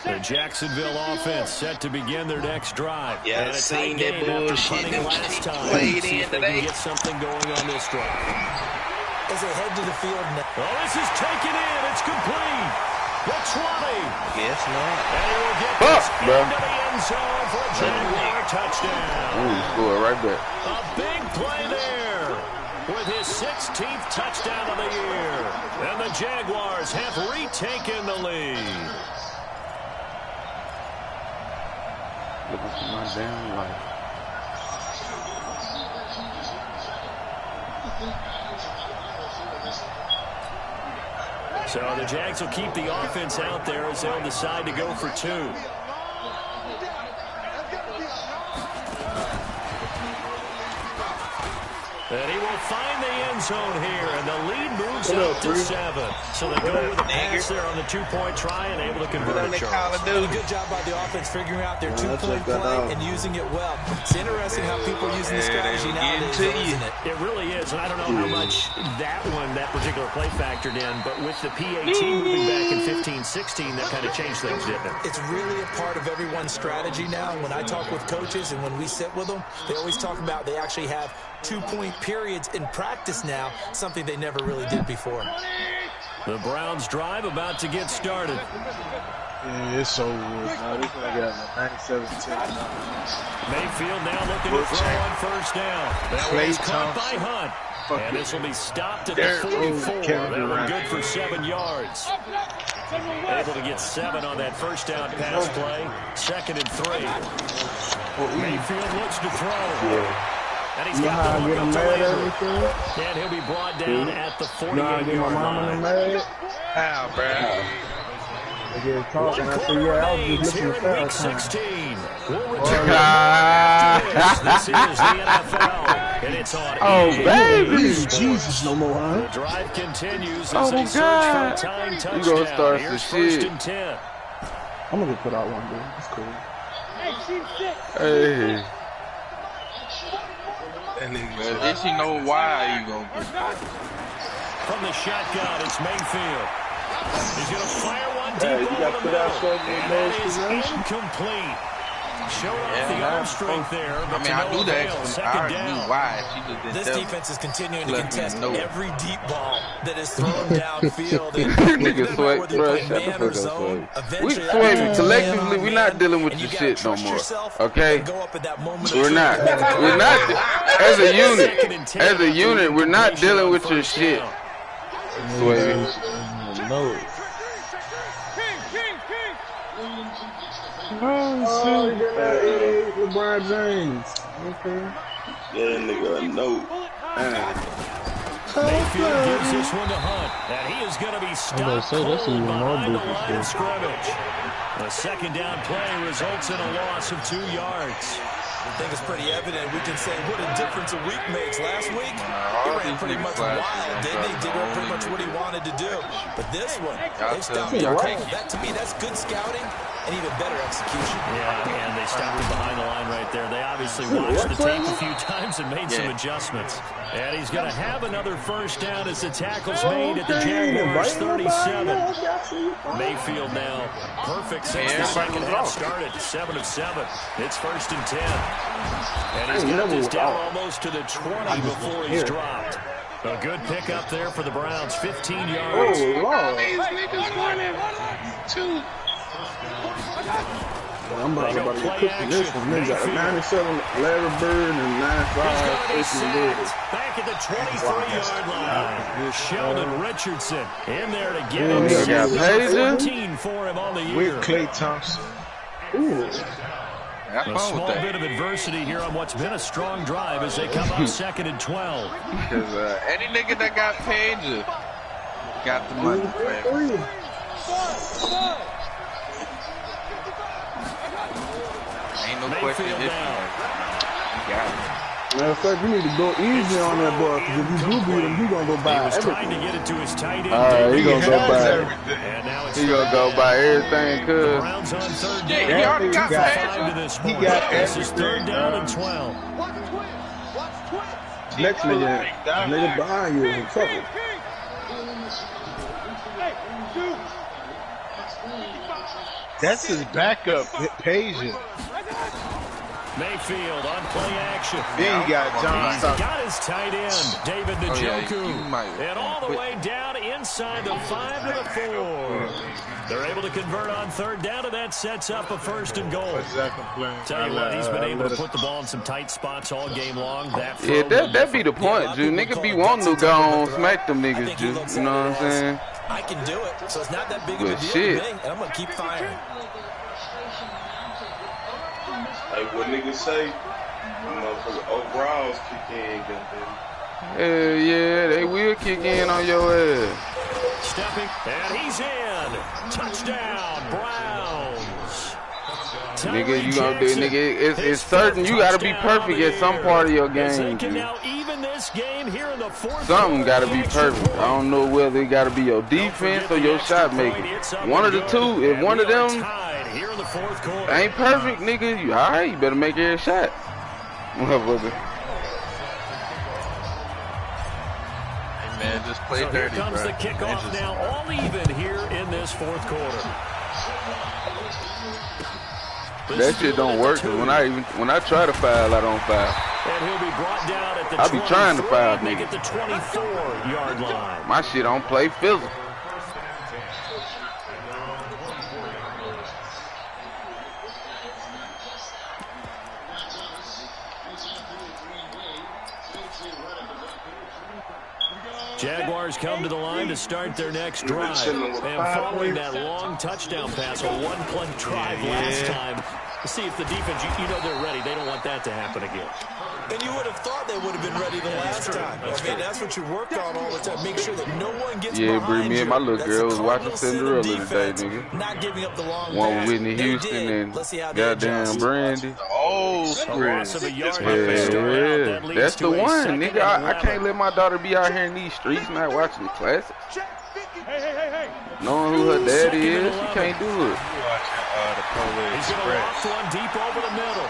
[SPEAKER 2] The Jacksonville offense set to begin their next drive.
[SPEAKER 8] Yeah, I've seen that bullshit them
[SPEAKER 2] last time.
[SPEAKER 8] played
[SPEAKER 2] See
[SPEAKER 8] in
[SPEAKER 2] if they
[SPEAKER 8] today.
[SPEAKER 2] can get something going on this drive.
[SPEAKER 4] As they head to the field now.
[SPEAKER 2] Oh, this is taken in. It's complete. The 20.
[SPEAKER 8] Guess not.
[SPEAKER 2] And he will get
[SPEAKER 1] Fuck,
[SPEAKER 2] this
[SPEAKER 1] bro.
[SPEAKER 2] into the end zone for a Jaguar touchdown.
[SPEAKER 1] Ooh, score right back.
[SPEAKER 2] A big play there with his 16th touchdown of the year. And the Jaguars have retaken the lead.
[SPEAKER 1] Looking for my damn life.
[SPEAKER 2] So the Jags will keep the offense out there as they'll decide to go for 2. And he will find the end zone here, and the lead moves up to 7. So they go with a pass there on the 2-point try and able to convert it.
[SPEAKER 4] A good job by the offense figuring out their 2-point play and using it well. It's interesting how people are using the strategy nowadays, isn't it?
[SPEAKER 2] It really is, and I don't know how much that particular play factored in, but with the PAT moving back in 15-16, that kind of changed things, didn't it?
[SPEAKER 4] It's really a part of everyone's strategy now. When I talk with coaches and when we sit with them, they always talk about they actually have 2-point periods in practice now, something they never really did before.
[SPEAKER 2] The Browns drive about to get started.
[SPEAKER 6] Yeah, it's over with. Now this one got 97-10.
[SPEAKER 2] Mayfield now looking to throw on first down. That was caught by Hunt. And this will be stopped at the 44. That one good for 7 yards. Able to get 7 on that first down pass play. 2nd and 3. Mayfield looks to throw. And he's got the one to Landry. And he'll be brought down at the 48-yard line.
[SPEAKER 8] How, bro?
[SPEAKER 3] They get talking. I say, yeah, I was just listening to
[SPEAKER 2] Week
[SPEAKER 3] that.
[SPEAKER 2] 16. We'll return after this. This is the NFL. And it's on
[SPEAKER 3] baby. Jesus, no more, huh?
[SPEAKER 2] The drive continues as
[SPEAKER 1] Oh,
[SPEAKER 2] they search for a tying touchdown.
[SPEAKER 1] You gonna start
[SPEAKER 2] Here's
[SPEAKER 1] some
[SPEAKER 2] 1st
[SPEAKER 1] shit.
[SPEAKER 2] and 10.
[SPEAKER 3] I'm gonna get put out one day. It's cool.
[SPEAKER 1] Hey.
[SPEAKER 8] And then, at least you know why you gonna get
[SPEAKER 2] From the shotgun, it's Mayfield. He's going to fire one deep
[SPEAKER 3] you got
[SPEAKER 2] over the
[SPEAKER 3] put out
[SPEAKER 2] middle.
[SPEAKER 3] something
[SPEAKER 2] And
[SPEAKER 3] in
[SPEAKER 2] that
[SPEAKER 3] those
[SPEAKER 2] is
[SPEAKER 3] positions?
[SPEAKER 2] incomplete. Showed off the arm strength there, but
[SPEAKER 8] I mean, I knew that. I
[SPEAKER 2] second
[SPEAKER 8] already knew
[SPEAKER 2] down.
[SPEAKER 8] why. She just didn't
[SPEAKER 4] This
[SPEAKER 8] tell
[SPEAKER 4] defense is continuing to
[SPEAKER 8] Let me
[SPEAKER 4] contest
[SPEAKER 8] know.
[SPEAKER 4] every deep ball that is thrown downfield. And
[SPEAKER 1] Nigga Sway,
[SPEAKER 4] whether
[SPEAKER 1] bro,
[SPEAKER 4] you
[SPEAKER 1] shut
[SPEAKER 4] play
[SPEAKER 1] the
[SPEAKER 4] man or
[SPEAKER 1] fuck up,
[SPEAKER 4] zone,
[SPEAKER 1] Sway.
[SPEAKER 4] eventually
[SPEAKER 1] We,
[SPEAKER 4] that
[SPEAKER 1] Sway,
[SPEAKER 4] becomes
[SPEAKER 1] collectively,
[SPEAKER 4] man
[SPEAKER 1] we're
[SPEAKER 4] on
[SPEAKER 1] not
[SPEAKER 4] man,
[SPEAKER 1] dealing with
[SPEAKER 4] and
[SPEAKER 1] your
[SPEAKER 4] you gotta
[SPEAKER 1] shit no
[SPEAKER 4] trust
[SPEAKER 1] more,
[SPEAKER 4] yourself
[SPEAKER 1] okay?
[SPEAKER 4] and go up at that moment of
[SPEAKER 1] We're
[SPEAKER 4] truth.
[SPEAKER 1] not. We're not. As a unit, we're not dealing with your shit. Sway.
[SPEAKER 3] No. Oh, you got that LeBron James. Okay.
[SPEAKER 5] Yeah, nigga, no.
[SPEAKER 2] Mayfield gives this one to Hunt, and he is going to be stopped cold behind the line of scrimmage. The second down play results in a loss of 2 yards.
[SPEAKER 4] I think it's pretty evident. We can say what a difference a week makes. Last week, he ran pretty much wild, didn't he? Did pretty much what he wanted to do. But this one, they stopped him cold. That, to me, that's good scouting and even better execution.
[SPEAKER 2] Yeah, and they stopped him behind the line right there. They obviously watched the tape a few times and made some adjustments. And he's going to have another first down as the tackle's made at the Jaguars 37. Mayfield now perfect since the second half started. 7 of 7. It's 1st and 10. And he's got this down almost to the 20 before he's dropped. A good pickup there for the Browns, 15 yards.
[SPEAKER 3] Oh, Lord. I'm about to get cooked this one. They got 97 Larry Bird and 95 Jason Lewis.
[SPEAKER 2] Back at the 23-yard line. With Sheldon Richardson in there to get him 14 for him on the year.
[SPEAKER 6] with Klay Thompson.
[SPEAKER 3] Ooh.
[SPEAKER 2] A small bit of adversity here on what's been a strong drive as they come up 2nd and 12.
[SPEAKER 8] Because any nigga that got paid got the money. Ain't no question this year. Got it.
[SPEAKER 3] Matter of fact, we need to go easy on that boy, because if you do beat him, he gonna go buy
[SPEAKER 2] Trying to
[SPEAKER 3] everything.
[SPEAKER 2] get it to his tight end.
[SPEAKER 1] Alright, he gonna go buy
[SPEAKER 6] everything.
[SPEAKER 2] And now it's
[SPEAKER 1] He gonna go buy everything,
[SPEAKER 2] the
[SPEAKER 1] cuz.
[SPEAKER 2] Browns on third
[SPEAKER 8] Yeah,
[SPEAKER 2] down.
[SPEAKER 8] he already got
[SPEAKER 3] got-
[SPEAKER 2] Five to this
[SPEAKER 6] He
[SPEAKER 2] point.
[SPEAKER 6] got
[SPEAKER 2] This is third
[SPEAKER 6] everything,
[SPEAKER 2] down and 12.
[SPEAKER 3] Next nigga behind you is in trouble.
[SPEAKER 6] That's his backup, Pagin.
[SPEAKER 2] Mayfield on play action.
[SPEAKER 6] Then you got John
[SPEAKER 2] He's
[SPEAKER 6] Stockton.
[SPEAKER 2] got his tight end, David
[SPEAKER 8] Oh, yeah,
[SPEAKER 2] Njoku.
[SPEAKER 8] you might-
[SPEAKER 2] And all the way down inside the 5 to the 4. They're able to convert on third down, and that sets up a first and goal.
[SPEAKER 6] Exactly playing.
[SPEAKER 2] Tell you what, he's been able to put the ball in some tight spots all game long. That
[SPEAKER 1] Yeah,
[SPEAKER 2] throw
[SPEAKER 1] that be the point, Ju. Nigga be wanting to go on smack them
[SPEAKER 4] I
[SPEAKER 1] niggas,
[SPEAKER 4] think he
[SPEAKER 1] Ju.
[SPEAKER 4] looks
[SPEAKER 1] You know
[SPEAKER 4] at
[SPEAKER 1] what I'm
[SPEAKER 4] it as,
[SPEAKER 1] saying?
[SPEAKER 4] I can do it, so it's not that big of a
[SPEAKER 1] But
[SPEAKER 4] deal
[SPEAKER 1] shit.
[SPEAKER 4] to me, and I'm going to keep firing.
[SPEAKER 5] Like what niggas say, motherfucker, overalls kick in, goddamn.
[SPEAKER 1] Hell yeah, they will kick in on your ass.
[SPEAKER 2] Stepping, and he's in. Touchdown, Browns.
[SPEAKER 1] Nigga, you gonna do, nigga, it's certain you gotta be perfect at some part of your
[SPEAKER 2] They
[SPEAKER 1] game,
[SPEAKER 2] can
[SPEAKER 1] Ju.
[SPEAKER 2] now even this game here in the fourth.
[SPEAKER 1] Something gotta be
[SPEAKER 2] extra
[SPEAKER 1] perfect.
[SPEAKER 2] point.
[SPEAKER 1] I don't know whether it gotta be your defense or your shot making. One of the two. If one of them
[SPEAKER 2] Here in the fourth quarter.
[SPEAKER 1] ain't perfect, nigga, you alright, you better make every shot. Motherfucker.
[SPEAKER 8] Hey, man, just play
[SPEAKER 2] So here
[SPEAKER 8] dirty,
[SPEAKER 2] comes
[SPEAKER 8] bro.
[SPEAKER 2] the kickoff now, all even here in this fourth quarter.
[SPEAKER 1] That shit don't work, 'cause when I try to foul, I don't foul.
[SPEAKER 2] And he'll be brought down at the
[SPEAKER 1] I be trying to
[SPEAKER 2] 23,
[SPEAKER 1] foul,
[SPEAKER 2] make
[SPEAKER 1] nigga.
[SPEAKER 2] it the 24-yard line.
[SPEAKER 1] My shit don't play physical.
[SPEAKER 2] Jaguars come to the line to start their next drive. And following that long touchdown pass, a one-play drive last time, to see if the defense, you know they're ready. They don't want that to happen again.
[SPEAKER 4] And you would have thought they would have been ready the last time. I mean, that's what you work on all the time. Make sure that no one gets
[SPEAKER 1] Yeah,
[SPEAKER 4] behind
[SPEAKER 1] Bree, me and my little
[SPEAKER 4] That's
[SPEAKER 1] girl
[SPEAKER 4] the
[SPEAKER 1] was watching
[SPEAKER 4] cardinal sin of
[SPEAKER 1] Cinderella today,
[SPEAKER 4] defense,
[SPEAKER 1] nigga.
[SPEAKER 4] Not giving up the long
[SPEAKER 1] One
[SPEAKER 4] pass.
[SPEAKER 1] with Whitney
[SPEAKER 4] They
[SPEAKER 1] Houston
[SPEAKER 4] did.
[SPEAKER 1] and
[SPEAKER 4] Let's see how they
[SPEAKER 1] goddamn
[SPEAKER 4] adjust.
[SPEAKER 1] Brandy.
[SPEAKER 8] Oh,
[SPEAKER 2] A loss of a yard by
[SPEAKER 1] Yeah,
[SPEAKER 2] Fisker out. That leads
[SPEAKER 1] that's
[SPEAKER 2] to
[SPEAKER 1] the
[SPEAKER 2] a
[SPEAKER 1] one,
[SPEAKER 2] second
[SPEAKER 1] nigga.
[SPEAKER 2] and
[SPEAKER 1] I
[SPEAKER 2] 11.
[SPEAKER 1] can't let my daughter be out here in these streets not watching the classics. Knowing who her daddy
[SPEAKER 2] Second and
[SPEAKER 1] is, she
[SPEAKER 2] 11.
[SPEAKER 1] can't do it.
[SPEAKER 8] the Polar
[SPEAKER 2] He's going to
[SPEAKER 8] Express.
[SPEAKER 2] loft one deep over the middle.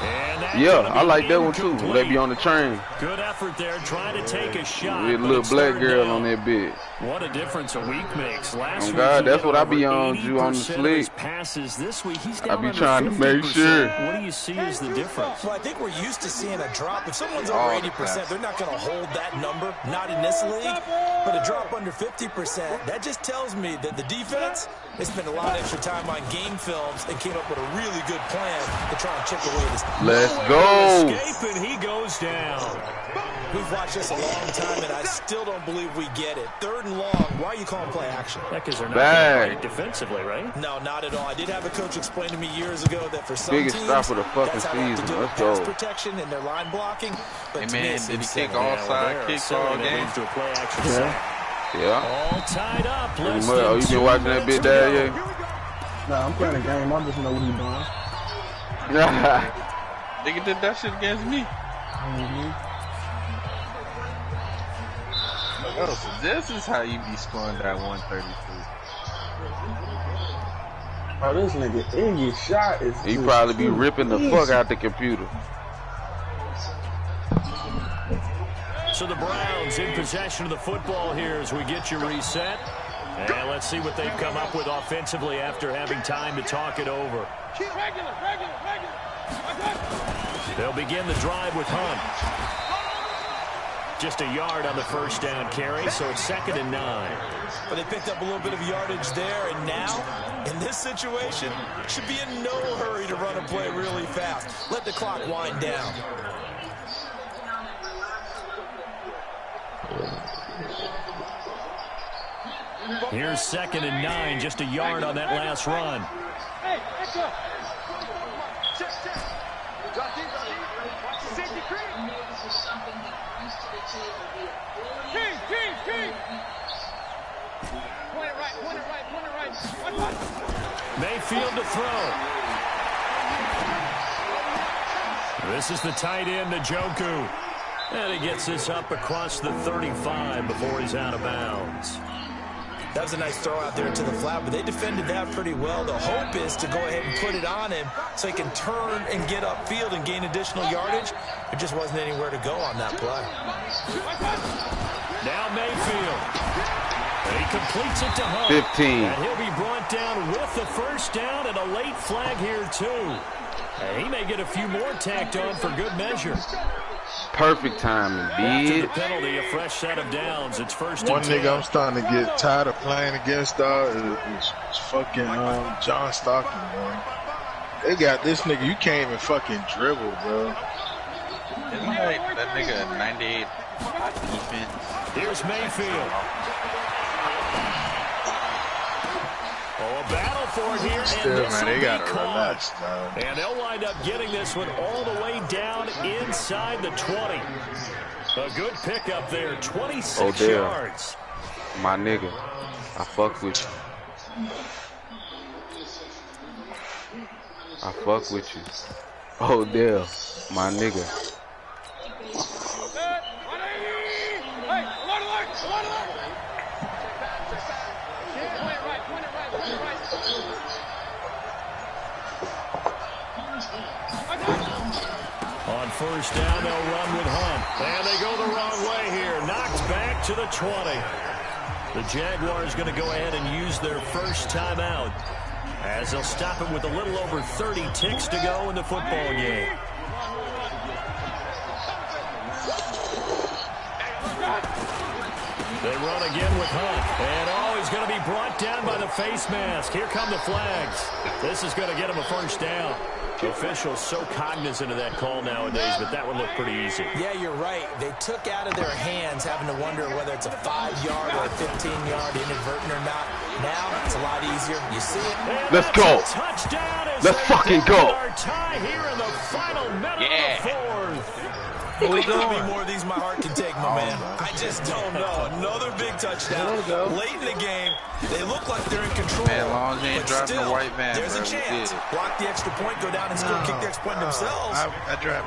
[SPEAKER 2] And that's
[SPEAKER 1] Yeah,
[SPEAKER 2] gonna
[SPEAKER 1] I
[SPEAKER 2] be
[SPEAKER 1] like that one too.
[SPEAKER 2] incomplete.
[SPEAKER 1] They be on the train
[SPEAKER 2] Good effort there, trying to take a shot.
[SPEAKER 1] with a
[SPEAKER 2] but
[SPEAKER 1] little
[SPEAKER 2] it's
[SPEAKER 1] black
[SPEAKER 2] third
[SPEAKER 1] girl
[SPEAKER 2] down.
[SPEAKER 1] on that bed.
[SPEAKER 2] What a difference a week makes. Last
[SPEAKER 1] Oh,
[SPEAKER 2] week,
[SPEAKER 1] God,
[SPEAKER 2] he
[SPEAKER 1] that's
[SPEAKER 2] had
[SPEAKER 1] what I be
[SPEAKER 2] over
[SPEAKER 1] on, Ju, on the
[SPEAKER 2] 80% of his
[SPEAKER 1] slick.
[SPEAKER 2] passes. This week, he's
[SPEAKER 1] I
[SPEAKER 2] down
[SPEAKER 1] be
[SPEAKER 2] under
[SPEAKER 1] trying to make
[SPEAKER 2] 50%.
[SPEAKER 1] sure.
[SPEAKER 2] What do you see as the difference?
[SPEAKER 4] Well, I think we're used to seeing a drop. If someone's over
[SPEAKER 8] All the
[SPEAKER 4] 80%, they're not going to hold that number, not in this league. But a drop under 50%, that just tells me that the defense, they spent a lot of extra time on game films and came up with a really good plan to try and chip away this.
[SPEAKER 1] Let's go.
[SPEAKER 2] Escape, and he goes down.
[SPEAKER 4] We've watched this a long time, and I still don't believe we get it. Third and long, why are you calling play action?
[SPEAKER 2] Because they're not
[SPEAKER 1] Bag.
[SPEAKER 2] going to fight defensively, right?
[SPEAKER 4] No, not at all. I did have a coach explain to me years ago that for some
[SPEAKER 1] Biggest
[SPEAKER 4] teams,
[SPEAKER 1] stop of the fucking
[SPEAKER 4] that's how they have to
[SPEAKER 1] season.
[SPEAKER 4] do
[SPEAKER 1] Let's
[SPEAKER 4] pass
[SPEAKER 1] go.
[SPEAKER 4] protection and their line blocking. But
[SPEAKER 8] Hey,
[SPEAKER 4] to me,
[SPEAKER 8] man,
[SPEAKER 4] it
[SPEAKER 8] did he
[SPEAKER 4] seems
[SPEAKER 8] kick
[SPEAKER 4] simple.
[SPEAKER 8] offside kicks all game?
[SPEAKER 2] Leads to a play action sack.
[SPEAKER 1] Yeah.
[SPEAKER 2] All tied up. Less
[SPEAKER 1] Oh,
[SPEAKER 2] than
[SPEAKER 1] you
[SPEAKER 2] 2
[SPEAKER 1] been watching that
[SPEAKER 2] minutes
[SPEAKER 1] bit
[SPEAKER 2] to
[SPEAKER 1] there
[SPEAKER 2] go.
[SPEAKER 1] yet?
[SPEAKER 3] Nah, I'm playing a game. I just know what he's doing.
[SPEAKER 8] Nigga did that shit against me. Oh, so this is how you be scoring that 132.
[SPEAKER 3] Oh, this nigga Iggy shot is.
[SPEAKER 1] He
[SPEAKER 3] just
[SPEAKER 1] probably be
[SPEAKER 3] too
[SPEAKER 1] ripping the
[SPEAKER 3] easy.
[SPEAKER 1] fuck out the computer.
[SPEAKER 2] So the Browns in possession of the football here as we get you reset. And let's see what they've come up with offensively after having time to talk it over. They'll begin the drive with Hunt. Just a yard on the first down carry, so it's 2nd and 9.
[SPEAKER 4] But they picked up a little bit of yardage there, and now, in this situation, should be in no hurry to run a play really fast. Let the clock wind down.
[SPEAKER 2] Here's 2nd and 9, just a yard on that last run.
[SPEAKER 9] Hey, extra. Check. Drop deep. Safety creep. King. Point it right.
[SPEAKER 2] Mayfield to throw. This is the tight end, Njoku. And he gets this up across the 35 before he's out of bounds.
[SPEAKER 4] That was a nice throw out there to the flat, but they defended that pretty well. The hope is to go ahead and put it on him so he can turn and get upfield and gain additional yardage. There just wasn't anywhere to go on that play.
[SPEAKER 2] Now Mayfield. And he completes it to Hunt.
[SPEAKER 1] 15.
[SPEAKER 2] And he'll be brought down with the first down and a late flag here, too. And he may get a few more tacked on for good measure.
[SPEAKER 1] Perfect timing,
[SPEAKER 2] After the
[SPEAKER 1] bitch.
[SPEAKER 2] penalty, a fresh set of downs. It's first
[SPEAKER 6] One
[SPEAKER 2] and 10.
[SPEAKER 6] nigga I'm starting to get tired of playing against is fucking John Stockton, man. They got this nigga, you can't even fucking dribble, bro.
[SPEAKER 8] Isn't that nigga 98 defense?
[SPEAKER 2] Here's Mayfield. Oh, a battle for it here.
[SPEAKER 6] Still,
[SPEAKER 2] and this
[SPEAKER 6] man, they
[SPEAKER 2] will
[SPEAKER 6] gotta
[SPEAKER 2] be caught.
[SPEAKER 6] relax, man.
[SPEAKER 2] And they'll wind up getting this one all the way down inside the 20. A good pickup there, 26 yards.
[SPEAKER 1] My nigga, I fuck with you. I fuck with you. Odell, my nigga.
[SPEAKER 2] On first down, they'll run with Hunt. And they go the wrong way here. Knocked back to the 20. The Jaguars going to go ahead and use their first timeout as they'll stop it with a little over 30 ticks to go in the football game. They run again with Hunt. And he's going to be brought down by the face mask. Here come the flags. This is going to get him a first down. Officials so cognizant of that call nowadays, but that one looked pretty easy.
[SPEAKER 4] Yeah, you're right. They took out of their hands having to wonder whether it's a 5-yard or a 15-yard inadvertent or not. Now, it's a lot easier. You see it.
[SPEAKER 2] And
[SPEAKER 1] Let's go.
[SPEAKER 2] Touchdown.
[SPEAKER 1] Let's fucking go.
[SPEAKER 2] Our tie here in the final minute of the fourth.
[SPEAKER 4] How many more of these my heart can take, my man? I just don't know. Another big touchdown. Late in the game, they look like they're in control.
[SPEAKER 8] Man, as long as they ain't dropping the white man,
[SPEAKER 4] there's a chance. Block the extra point, go down and score, kick the extra point themselves.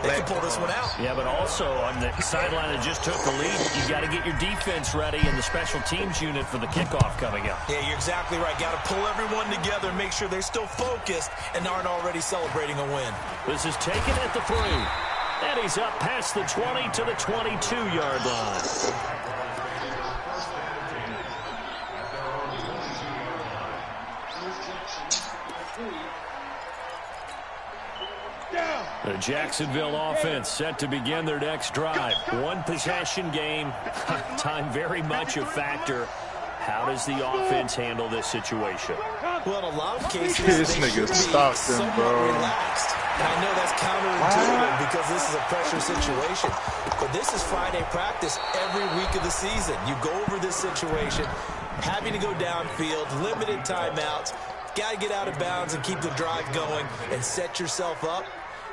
[SPEAKER 4] They can pull this one out.
[SPEAKER 2] Yeah, but also on the sideline that just took the lead, you got to get your defense ready and the special teams unit for the kickoff coming up.
[SPEAKER 4] Yeah, you're exactly right. Got to pull everyone together and make sure they're still focused and aren't already celebrating a win.
[SPEAKER 2] This is taken at the 3. And he's up past the 20 to the 22-yard line. The Jacksonville offense set to begin their next drive. One possession game. Time very much a factor. How does the offense handle this situation?
[SPEAKER 4] Well, in a lot of cases,
[SPEAKER 6] This
[SPEAKER 4] they
[SPEAKER 6] nigga
[SPEAKER 4] should be
[SPEAKER 6] Stockton,
[SPEAKER 4] somewhat
[SPEAKER 6] bro.
[SPEAKER 4] relaxed. And I know that's counterintuitive because this is a pressure situation. But this is Friday practice every week of the season. You go over this situation, having to go downfield, limited timeouts, got to get out of bounds and keep the drive going and set yourself up.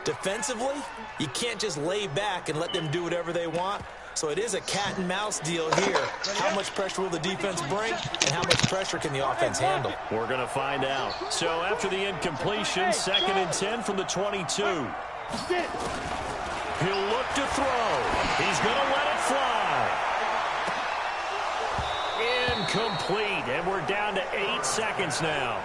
[SPEAKER 4] Defensively, you can't just lay back and let them do whatever they want. So it is a cat and mouse deal here. How much pressure will the defense bring, and how much pressure can the offense handle?
[SPEAKER 2] We're going to find out. So after the incompletion, 2nd and 10 from the 22. He'll look to throw. He's going to let it fly. Incomplete, and we're down to 8 seconds now.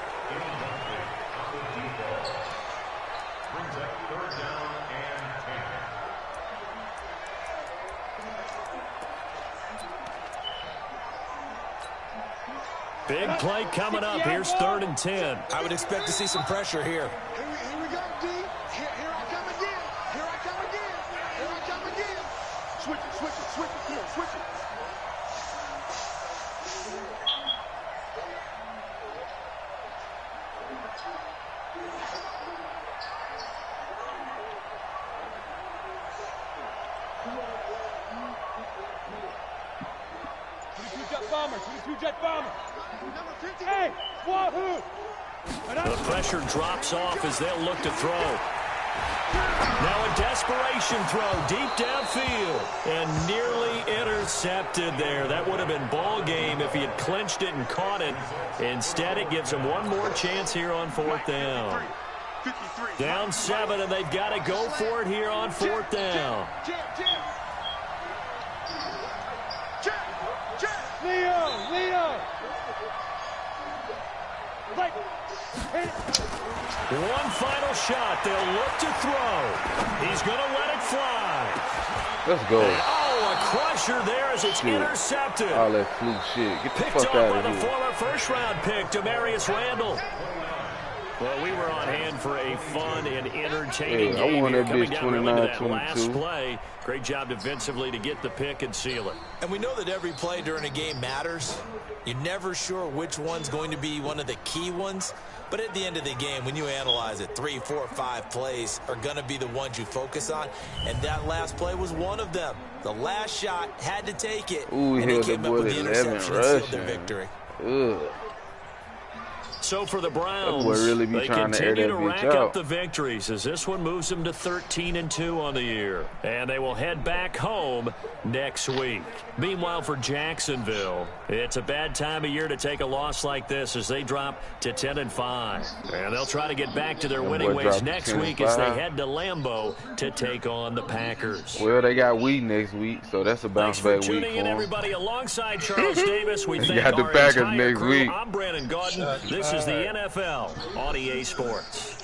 [SPEAKER 2] Big play coming up. Here's 3rd and 10.
[SPEAKER 4] I would expect to see some pressure here.
[SPEAKER 7] Here we go, D. Here I come again. Here I come again. Here I come again. Switch it, switch it, switch it. Here, switch it. Jet bomber. Hey, wahoo!
[SPEAKER 2] The pressure drops off as they'll look to throw. Now a desperate desperation throw deep downfield and nearly intercepted there. That would have been ball game if he had clinched it and caught it. Instead, it gives him one more chance here on 4th down. Down 7, and they've got to go for it here on 4th down.
[SPEAKER 9] Leo.
[SPEAKER 2] One final shot. They'll look to throw. He's going to let it fly.
[SPEAKER 1] Let's go.
[SPEAKER 2] Oh, a crusher there as it's intercepted.
[SPEAKER 1] All that fluke shit. Get the
[SPEAKER 2] Picked
[SPEAKER 1] fuck
[SPEAKER 2] up
[SPEAKER 1] out
[SPEAKER 2] by
[SPEAKER 1] of
[SPEAKER 2] the
[SPEAKER 1] here.
[SPEAKER 2] former first-round pick, Demarius Randall. Well, we were on hand for a fun and entertaining game.
[SPEAKER 1] I won that
[SPEAKER 2] coming
[SPEAKER 1] bitch
[SPEAKER 2] down really to that
[SPEAKER 1] 29-22.
[SPEAKER 2] last play. Great job defensively to get the pick and seal it.
[SPEAKER 4] And we know that every play during a game matters. You're never sure which one's going to be one of the key ones. But at the end of the game, when you analyze it, 3, 4, 5 plays are going to be the ones you focus on. And that last play was one of them. The last shot had to take it.
[SPEAKER 1] Ooh, he
[SPEAKER 4] and they
[SPEAKER 1] held
[SPEAKER 4] came
[SPEAKER 1] that
[SPEAKER 4] up
[SPEAKER 1] boy
[SPEAKER 4] with the
[SPEAKER 1] to 11
[SPEAKER 4] interception and sealed their
[SPEAKER 1] rushing.
[SPEAKER 4] victory.
[SPEAKER 1] Ugh.
[SPEAKER 2] So for the Browns,
[SPEAKER 1] boy really be
[SPEAKER 2] they
[SPEAKER 1] trying to air
[SPEAKER 2] continue
[SPEAKER 1] that
[SPEAKER 2] to
[SPEAKER 1] bitch
[SPEAKER 2] rack
[SPEAKER 1] out.
[SPEAKER 2] up the victories as this one moves them to 13-2 on the year. And they will head back home next week. Meanwhile, for Jacksonville, it's a bad time of year to take a loss like this as they drop to 10-5. And they'll try to get back to their winning ways next week as they head to Lambeau to take on the Packers.
[SPEAKER 1] Well, they got we next week, so that's a bounce back week for
[SPEAKER 2] Tuning in,
[SPEAKER 1] them.
[SPEAKER 2] everybody. Alongside Charles Davis, we
[SPEAKER 1] They
[SPEAKER 2] thank
[SPEAKER 1] got the
[SPEAKER 2] our
[SPEAKER 1] Packers
[SPEAKER 2] entire
[SPEAKER 1] next
[SPEAKER 2] crew.
[SPEAKER 1] week.
[SPEAKER 2] I'm Brandon Gaudin. This is the NFL on EA Sports.